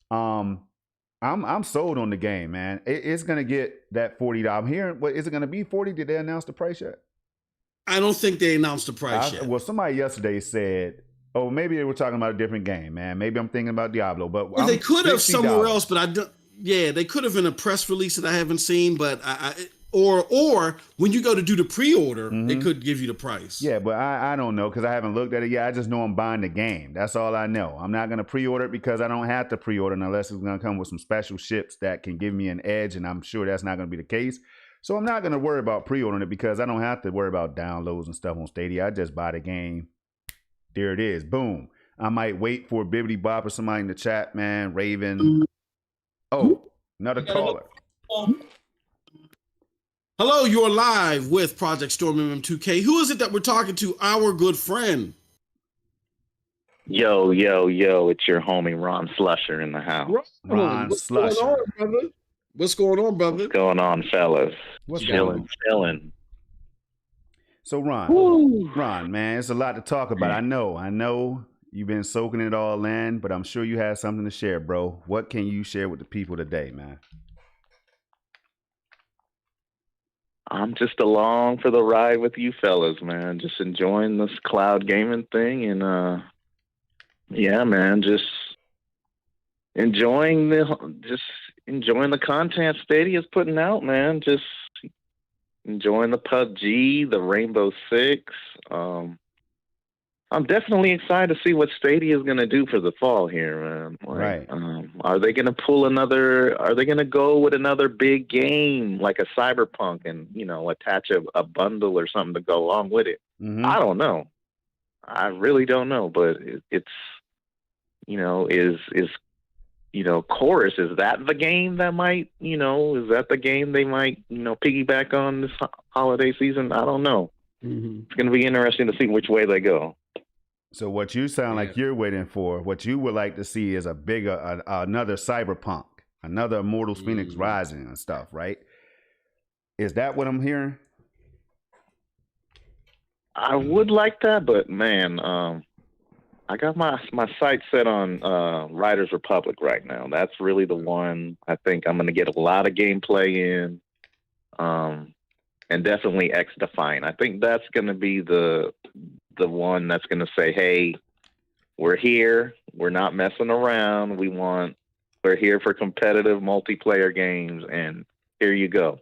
I'm sold on the game, man. It's gonna get that $40. I'm hearing, what is it gonna be? 40? Did they announce the price yet? I don't think they announced the price yet. Well, somebody yesterday said, oh, maybe they were talking about a different game, man. Maybe I'm thinking about Diablo, but well, they could have $60. somewhere else, but I don't. Yeah, they could have in a press release that I haven't seen, but or when you go to do the pre-order, it could give you the price. Yeah, but I don't know because I haven't looked at it yet. I just know I'm buying the game. That's all I know. I'm not going to pre-order it because I don't have to pre-order unless it's going to come with some special ships that can give me an edge, and I'm sure that's not going to be the case. So I'm not going to worry about pre-ordering it because I don't have to worry about downloads and stuff on Stadia. I just buy the game. There it is. Boom. I might wait for Bibbidi Bop or somebody in the chat, man. Raven. Oh, another caller. Hello, you're live with Project Storm MM2K. Who is it that we're talking to? Our good friend. Yo, it's your homie Ron Slusher in the house. Ron Slusher. What's going on, brother? What's going on, fellas? What's chilling? So, Ron, man, it's a lot to talk about. I know you've been soaking it all in, but I'm sure you have something to share, bro. What can you share with the people today, man? I'm just along for the ride with you fellas, man. Just enjoying this cloud gaming thing, and yeah, man, just enjoying the content Stadia's putting out, man. Just enjoying the PUBG, the Rainbow Six. I'm definitely excited to see what Stadia is going to do for the fall here, man. Right. Are they going to are they going to go with another big game like a Cyberpunk and, attach a bundle or something to go along with it? I don't know. I really don't know, but it's, Chorus, is that the game that might, is that the game they might, piggyback on this holiday season? I don't know. It's going to be interesting to see which way they go. So what you sound like you're waiting for, what you would like to see is a bigger, another Cyberpunk, another Immortals Phoenix Rising and stuff, right? Is that what I'm hearing? I would like that, but man, I got my sights set on Riders Republic right now. That's really the one I think I'm going to get a lot of gameplay in, and definitely X Defiant. I think that's going to be the one that's going to say, hey, we're here. We're not messing around. We're here for competitive multiplayer games, and here you go.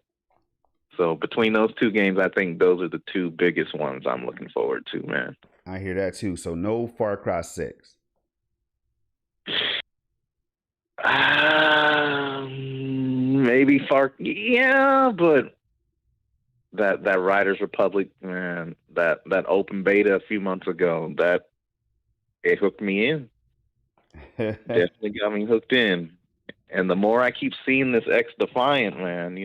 So between those two games, I think those are the two biggest ones I'm looking forward to, man. I hear that too. So no Far Cry 6. Maybe but that Riders Republic, man, that open beta a few months ago, that it hooked me in. Definitely got me hooked in. And the more I keep seeing this X Defiant, man,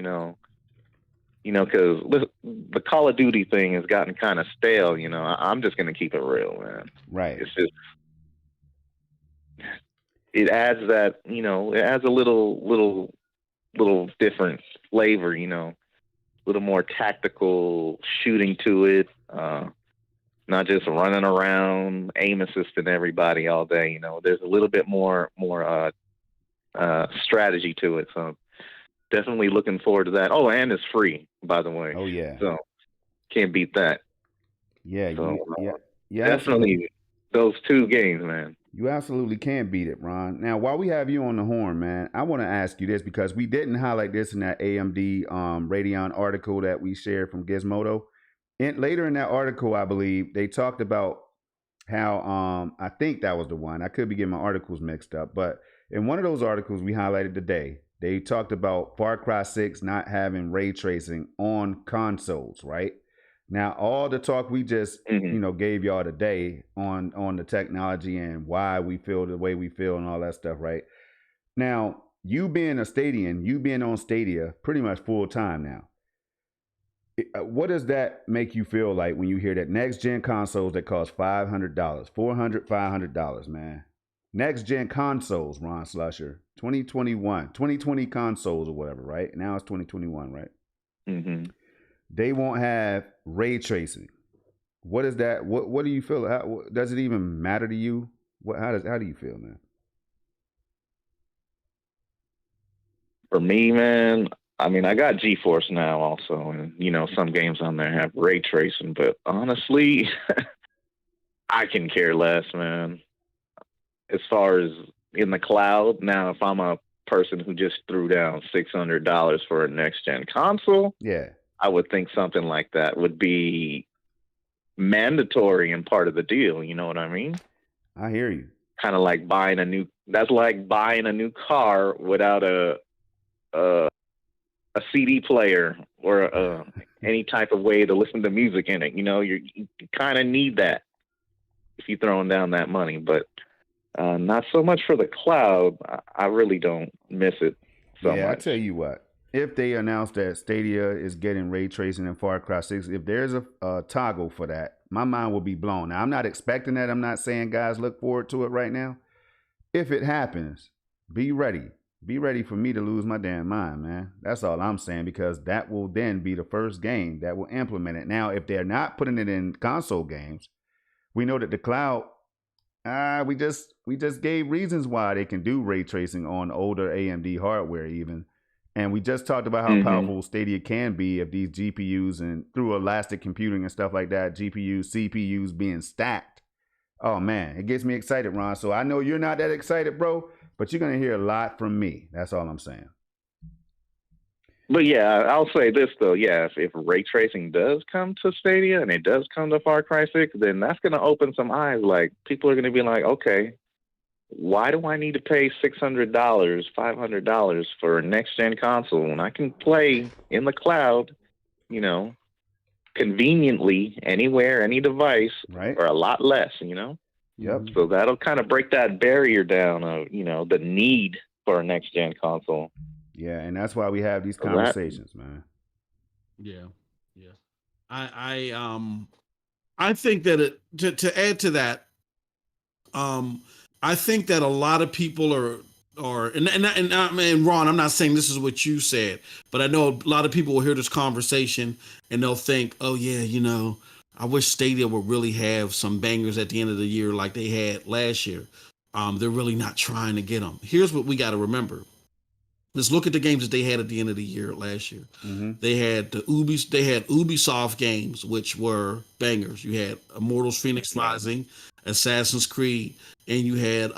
because the Call of Duty thing has gotten kind of stale, I'm just going to keep it real, man. Right. It's just, it adds that, it adds a little different flavor, a little more tactical shooting to it. Not just running around, aim assisting everybody all day. There's a little bit more strategy to it. So definitely looking forward to that. Oh, and it's free, by the way. Oh yeah. So can't beat that. Yeah. So, yeah. Definitely those two games, man. You absolutely can't beat it, Ron. Now, while we have you on the horn, man, I want to ask you this because we didn't highlight this in that AMD Radeon article that we shared from Gizmodo. And later in that article, I believe they talked about how I think that was the one. I could be getting my articles mixed up, but in one of those articles we highlighted today, they talked about Far Cry 6 not having ray tracing on consoles, right? Now, all the talk we just, gave y'all today on the technology and why we feel the way we feel and all that stuff, right? Now, you being a Stadian, you being on Stadia pretty much full time now. what does that make you feel like when you hear that next gen consoles that cost $500, $500, man? Next gen consoles, Ron Slusher, 2020 consoles or whatever, right? Now it's 2021, right? Mm-hmm. They won't have ray tracing. What is that? What do you feel? Does it even matter to you? How do you feel, man? For me, man, I mean, I got GeForce now also, and some games on there have ray tracing, but honestly, I can care less, man. As far as in the cloud, now if I'm a person who just threw down $600 for a next gen console, yeah, I would think something like that would be mandatory and part of the deal. You know what I mean? I hear you. Kind of like that's like buying a new car without a CD player or any type of way to listen to music in it. You kind of need that if you're throwing down that money, but not so much for the cloud. I really don't miss it so much. I tell you what, if they announce that Stadia is getting ray tracing in Far Cry 6, if there's a toggle for that, my mind will be blown. Now, I'm not expecting that. I'm not saying guys look forward to it right now. If it happens, be ready. Be ready for me to lose my damn mind, man. That's all I'm saying, because that will then be the first game that will implement it. Now, if they're not putting it in console games, we know that the cloud, we just gave reasons why they can do ray tracing on older AMD hardware even. And we just talked about how powerful Stadia can be if these GPUs and through elastic computing and stuff like that, GPUs, CPUs being stacked. Oh, man, it gets me excited, Ron. So I know you're not that excited, bro, but you're going to hear a lot from me. That's all I'm saying. But yeah, I'll say this, though. Yeah, if ray tracing does come to Stadia and it does come to Far Cry 6, then that's going to open some eyes. Like, people are going to be like, okay, why do I need to pay $600, $500 for a next-gen console when I can play in the cloud, conveniently anywhere, any device, right, for a lot less, Yep. So that'll kind of break that barrier down of, the need for a next-gen console. Yeah, and that's why we have these conversations, man. Yeah. I think that to add to that, I think that a lot of people are and Ron, I'm not saying this is what you said, but I know a lot of people will hear this conversation and they'll think, oh yeah, I wish Stadia would really have some bangers at the end of the year like they had last year. They're really not trying to get them. Here's what we got to remember. Let's look at the games that they had at the end of the year last year. Mm-hmm. They had Ubisoft games, which were bangers. You had Immortals Phoenix Rising, Assassin's Creed, and you had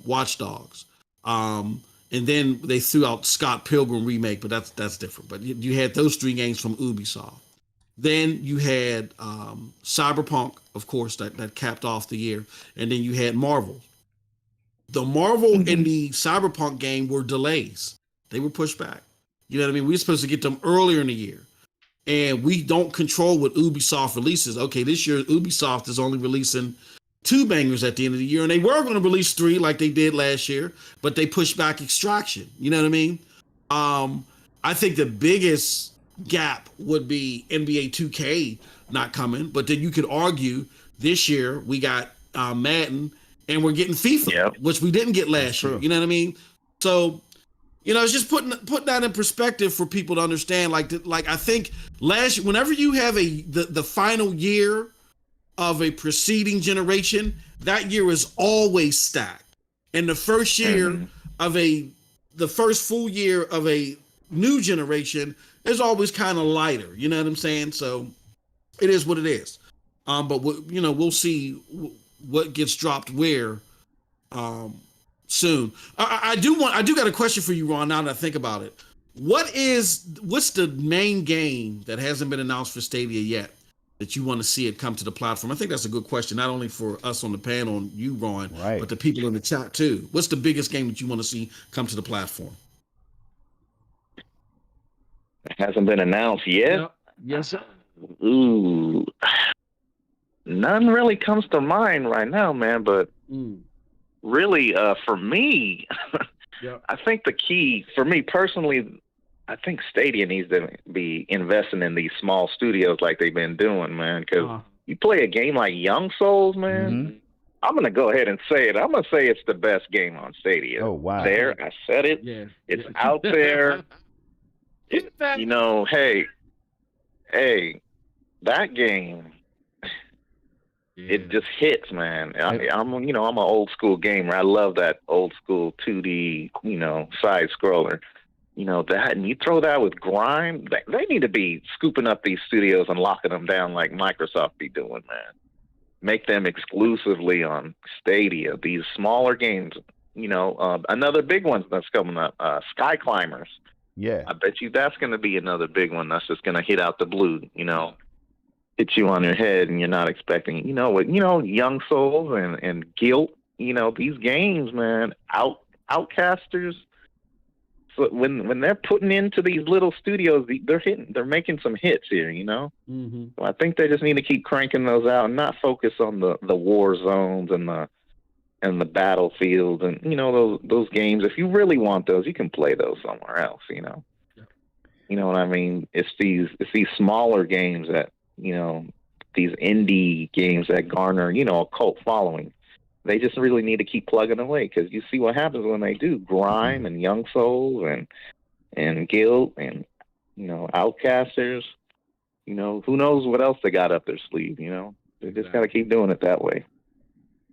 Watch Dogs. And then they threw out Scott Pilgrim remake, but that's different. But you had those three games from Ubisoft. Then you had Cyberpunk, of course, that capped off the year. And then you had Marvel. The Marvel and the Cyberpunk game were delays. They were pushed back. You know what I mean? We were supposed to get them earlier in the year. And we don't control what Ubisoft releases. Okay, this year Ubisoft is only releasing 2 bangers at the end of the year. And they were going to release 3 like they did last year, but they pushed back Extraction. You know what I mean? I think the biggest gap would be NBA 2K not coming. But then you could argue this year we got Madden and we're getting FIFA, which we didn't get last year. You know what I mean? So, it's just putting that in perspective for people to understand. Like I think last year, whenever you have the final year of a preceding generation, that year is always stacked. And the first year of the first full year of a new generation is always kind of lighter. You know what I'm saying? So it is what it is. But we'll see what gets dropped where soon. I do got a question for you, Ron, now that I think about it. What's the main game that hasn't been announced for Stadia yet that you want to see it come to the platform? I think that's a good question, not only for us on the panel and you, Ron, but the people in the chat too. What's the biggest game that you want to see come to the platform? It hasn't been announced yet? Yep. Yes, sir. Ooh. None really comes to mind right now, man, but really, for me, I think the key, for me personally, I think Stadia needs to be investing in these small studios like they've been doing, man. Because you play a game like Young Souls, man. Mm-hmm. I'm gonna go ahead and say it. I'm gonna say it's the best game on Stadia. Oh wow! There, I said it. Yeah. It's out there. You know, hey, that game. Yeah. It just hits, man. I'm an old school gamer. I love that old school 2D, side scroller. That, and you throw that with Grime, they need to be scooping up these studios and locking them down like Microsoft be doing, man. Make them exclusively on Stadia. These smaller games, another big one that's coming up, Sky Climbers. Yeah, I bet you that's going to be another big one that's just going to hit out the blue, hit you on your head and you're not expecting, Young Souls and Guilt, these games, man, Outcasters. So when they're putting into these little studios, they're making some hits here, Mm-hmm. So I think they just need to keep cranking those out and not focus on the war zones and the battlefields and those games. If you really want those, you can play those somewhere else, Yeah. You know what I mean? It's these smaller games that, these indie games that garner, a cult following. They just really need to keep plugging away, because you see what happens when they do. Grime and Young Souls and Guild and, Outcasters. Who knows what else they got up their sleeve, They just got to keep doing it that way.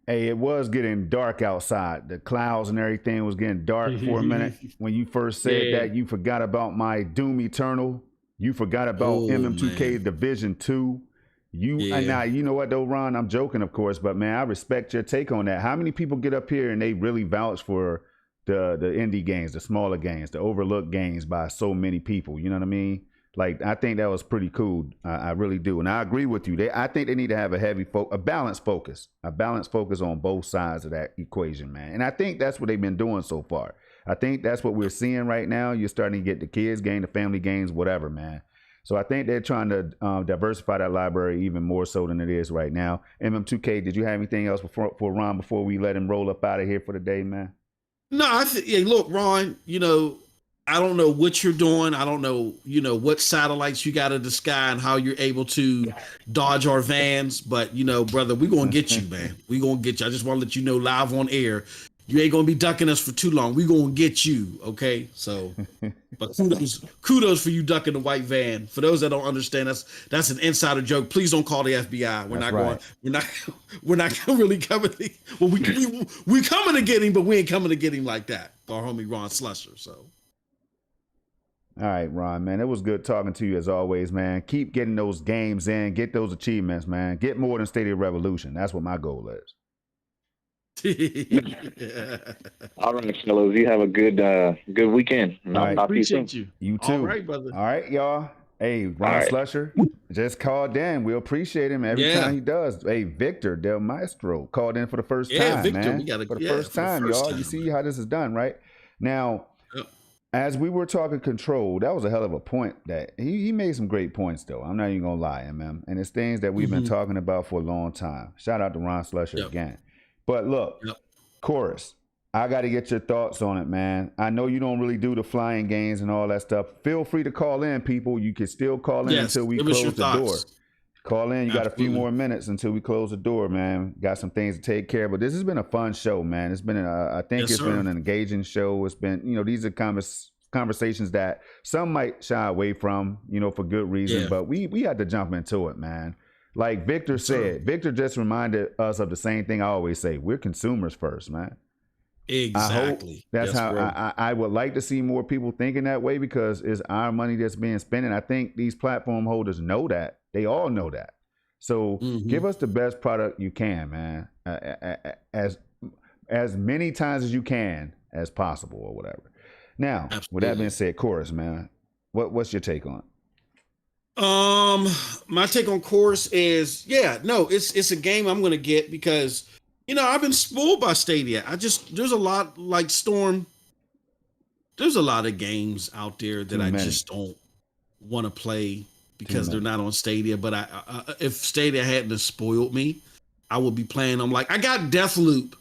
Hey, it was getting dark outside. The clouds and everything was getting dark for a minute. When you first said that, you forgot about my Doom Eternal. You forgot about MM2K's Division 2. And now, you know what though, Ron? I'm joking, of course, but man, I respect your take on that. How many people get up here and they really vouch for the indie games, the smaller games, the overlooked games by so many people? You know what I mean? Like, I think that was pretty cool. I really do. And I agree with you. I think they need to have a balanced focus on both sides of that equation, man. And I think that's what they've been doing so far. I think that's what we're seeing right now. You're starting to get the kids game, the family games, whatever, man. So I think they're trying to diversify that library even more so than it is right now. MM2K, did you have anything else for Ron before we let him roll up out of here for the day, man? No, look, Ron, I don't know what you're doing. I don't know, what satellites you got in the sky and how you're able to dodge our vans. But, brother, we're going to get you, man. We're going to get you. I just want to let you know live on air. You ain't going to be ducking us for too long. We're going to get you, okay? So, but kudos for you ducking the white van. For those that don't understand, that's an insider joke. Please don't call the FBI. We're not really coming. Well, we're coming to get him, but we ain't coming to get him like that. Our homie Ron Slusher, so. All right, Ron, man. It was good talking to you as always, man. Keep getting those games in. Get those achievements, man. Get more than Stadia Revolution. That's what my goal is. All right, fellas. You have a good weekend. All right. Appreciate you. You too. All right, brother. All right, y'all. Hey, Ron Slusher just called in. We appreciate him every time he does. Hey, Victor Del Maestro called in for the first time, Victor, man. For the first time, y'all. You see how this is done, right? Now, as we were talking control, that was a hell of a point. That he made some great points, though. I'm not even gonna lie, MM. And it's things that we've been talking about for a long time. Shout out to Ron Slusher again. But look, Chorus, I got to get your thoughts on it, man. I know you don't really do the flying games and all that stuff. Feel free to call in, people. You can still call in until we close the door. Call in. You got a few more minutes until we close the door, man. Got some things to take care of. But this has been a fun show, man. It's been, I think it's been an engaging show. It's been, these are conversations that some might shy away from, for good reason. But we had to jump into it, man. Like Victor said, Victor just reminded us of the same thing I always say. We're consumers first, man. Exactly. That's how I would like to see more people thinking that way, because it's our money that's being spent. And I think these platform holders know that. They all know that. So give us the best product you can, man, as many times as you can as possible or whatever. Now, with that being said, Chorus, man, what's your take on it? My take on Chorus is, it's a game I'm gonna get because I've been spoiled by Stadia. There's a lot like Storm. There's a lot of games out there that I just don't want to play because they're not on Stadia. But if Stadia hadn't spoiled me, I would be playing them. Like I got Deathloop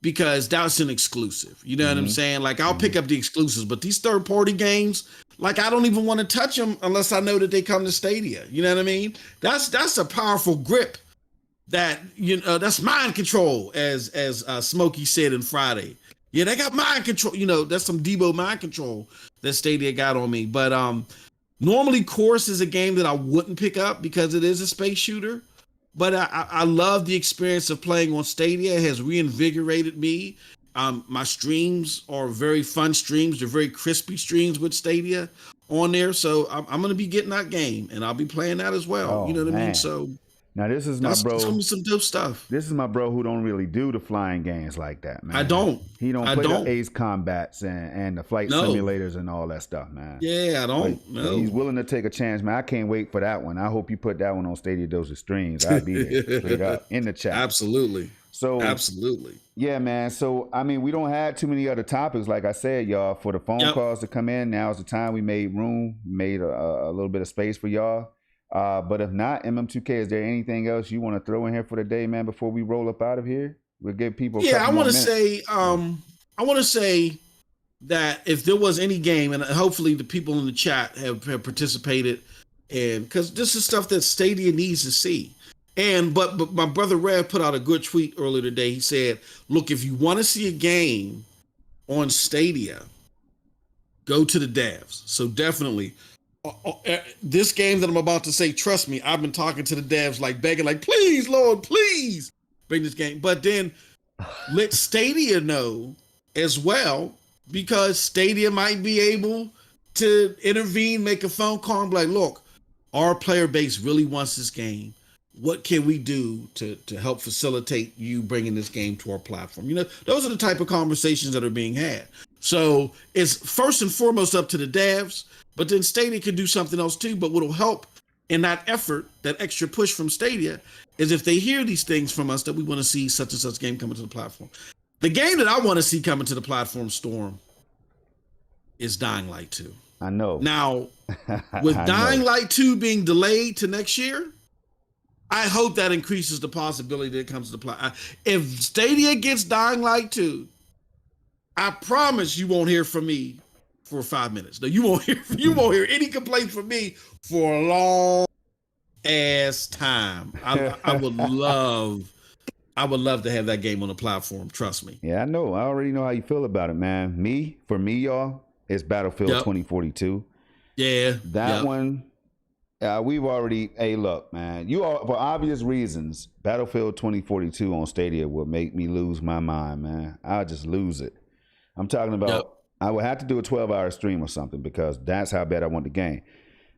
because that's an exclusive. You know what I'm saying? Like I'll pick up the exclusives, but these third-party games, like I don't even want to touch them unless I know that they come to Stadia. You know what I mean? That's a powerful grip. That that's mind control, as Smokey said in Friday. Yeah, they got mind control. That's some Debo mind control that Stadia got on me. But normally, Course is a game that I wouldn't pick up because it is a space shooter. But I love the experience of playing on Stadia. It has reinvigorated me. My streams are very fun streams. They're very crispy streams with Stadia on there. So I'm going to be getting that game, and I'll be playing that as well. Oh, you know what man. I mean? So now this is my bro. It's gonna be some dope stuff. This is my bro who don't really do the flying games like that, man. I don't. He don't play the Ace Combats and the flight simulators and all that stuff, man. Yeah, I don't. No. He's willing to take a chance, man. I can't wait for that one. I hope you put that one on Stadia Dosage Streams. I'll be there straight up in the chat. Absolutely. So absolutely. Yeah, man. So I mean, we don't have too many other topics, like I said, y'all. For the phone calls to come in, now's the time. We made room, made a little bit of space for y'all. But if not, MM2K, is there anything else you want to throw in here for the day, man, before we roll up out of here? We'll give people I want to say that if there was any game, and hopefully the people in the chat have participated, and because this is stuff that Stadia needs to see. But my brother Rev put out a good tweet earlier today. He said, look, if you want to see a game on Stadia, go to the devs. So definitely this game that I'm about to say, trust me, I've been talking to the devs, like begging, like, please, Lord, please bring this game. But then let Stadia know as well, because Stadia might be able to intervene, make a phone call and be like, look, our player base really wants this game. What can we do to help facilitate you bringing this game to our platform? Those are the type of conversations that are being had. So it's first and foremost up to the devs, but then Stadia can do something else too. But what will help in that effort, that extra push from Stadia, is if they hear these things from us that we want to see such and such game coming to the platform. The game that I want to see coming to the platform, Storm, is Dying Light 2. I know. Now, with Dying Light 2 being delayed to next year, I hope that increases the possibility that it comes to the platform. If Stadia gets Dying Light 2, I promise you won't hear from me for 5 minutes. No, you won't hear any complaints from me for a long ass time. I would love to have that game on the platform. Trust me. Yeah, I know. I already know how you feel about it, man. For me, y'all, it's Battlefield 2042. Yeah, that one. We've already. Hey, look, man. For obvious reasons, Battlefield 2042 on Stadia would make me lose my mind, man. I'll just lose it. I'm talking about. Yep. I would have to do a 12-hour stream or something because that's how bad I want the game.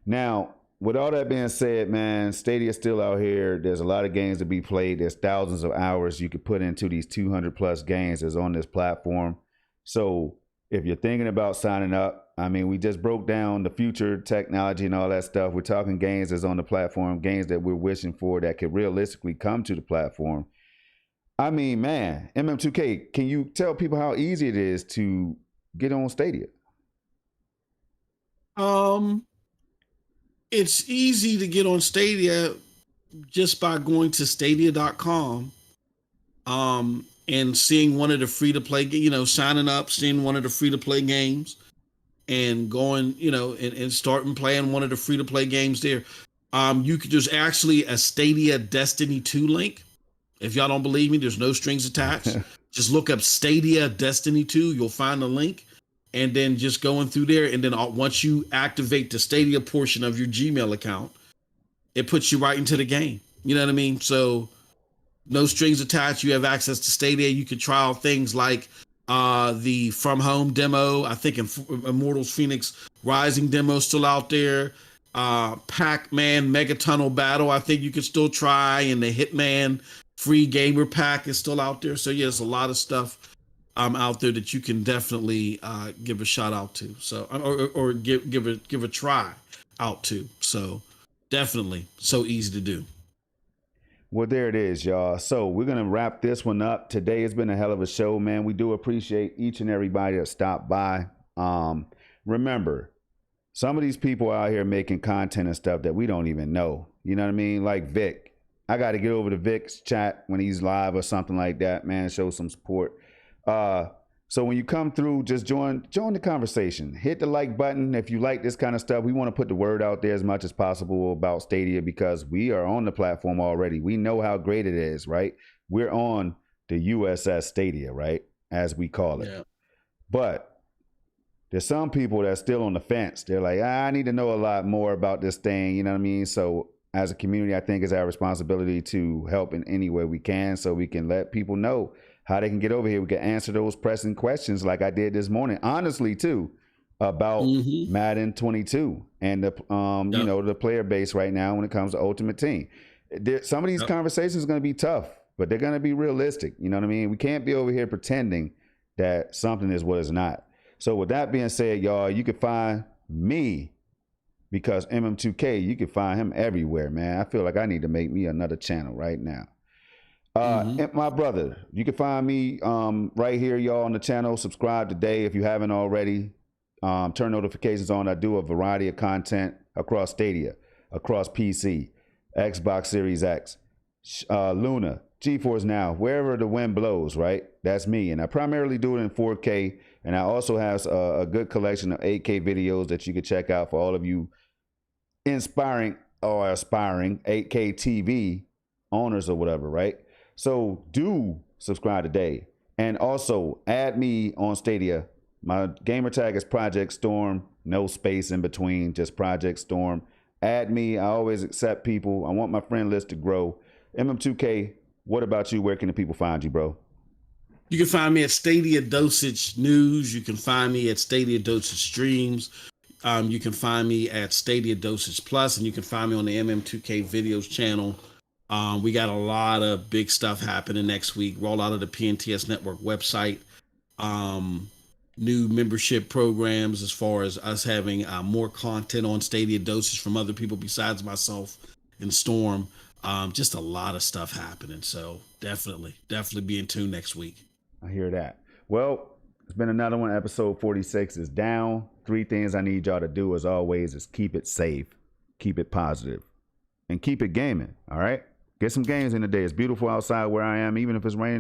Now, with all that being said, man, Stadia's still out here. There's a lot of games to be played. There's thousands of hours you could put into these 200+ games that's on this platform. So if you're thinking about signing up, I mean, we just broke down the future technology and all that stuff. We're talking games that's on the platform, games that we're wishing for that could realistically come to the platform. I mean, man, MM2K, can you tell people how easy it is to get on Stadia? It's easy to get on Stadia just by going to stadia.com and seeing one of the free-to-play, signing up, seeing one of the free-to-play games and going, and starting playing one of the free-to-play games there. There's actually a Stadia Destiny 2 link. If y'all don't believe me, there's no strings attached. Just look up Stadia Destiny 2. You'll find the link. And then just going through there. And then once you activate the Stadia portion of your Gmail account, it puts you right into the game. You know what I mean? So no strings attached. You have access to Stadia. You can trial things like the From Home demo. I think Immortals Phoenix Rising demo is still out there. Pac-Man Megatunnel Battle, I think you can still try. And the Hitman Free Gamer Pack is still out there. So yeah, there's a lot of stuff out there that you can definitely give a shout out to. So or give a try out to. So definitely so easy to do. Well, there it is, y'all. So we're going to wrap this one up. Today has been a hell of a show, man. We do appreciate each and everybody that stopped by. Remember, some of these people out here making content and stuff that we don't even know. You know what I mean? Like Vic. I got to get over to Vic's chat when he's live or something like that, man, show some support. So when you come through, just join the conversation. Hit the like button if you like this kind of stuff. We want to put the word out there as much as possible about Stadia because we are on the platform already. We know how great it is, right? We're on the USS Stadia, right? As we call it. Yeah. But there's some people that's still on the fence. They're like, I need to know a lot more about this thing. You know what I mean? So as a community, I think it's our responsibility to help in any way we can so we can let people know how they can get over here. We can answer those pressing questions like I did this morning, honestly, too, about Madden 22 and the, you know, the player base right now when it comes to Ultimate Team. Some of these conversations are going to be tough, but they're going to be realistic. You know what I mean? We can't be over here pretending that something is what it's not. So with that being said, y'all, you can find me because MM2K, you can find him everywhere, man. I feel like I need to make me another channel right now. And my brother, you can find me right here, y'all, on the channel. Subscribe today if you haven't already. Turn notifications on. I do a variety of content across Stadia, across PC, Xbox Series X, Luna, GeForce Now, wherever the wind blows, right? That's me. And I primarily do it in 4K. And I also have a good collection of 8K videos that you can check out for all of you inspiring or aspiring 8K TV owners or whatever, right? So do subscribe today. And also add me on Stadia. My gamer tag is Project Storm, no space in between, just Project Storm. Add me. I always accept people. I want my friend list to grow. MM2K, what about you? Where can the people find you, bro? You can find me at Stadia Dosage News. You can find me at Stadia Dosage Streams. You can find me at Stadia Dosage Plus, and you can find me on the MM2K Videos channel. We got a lot of big stuff happening next week. Roll out of the PTS Network website. New membership programs as far as us having more content on Stadia Dosage from other people besides myself and Storm. Just a lot of stuff happening. So definitely be in tune next week. I hear that. Well, it's been another one. Episode 46 is down. 3 things I need y'all to do as always is keep it safe, keep it positive, and keep it gaming. All right. Get some games in the day. It's beautiful outside where I am, even if it's raining.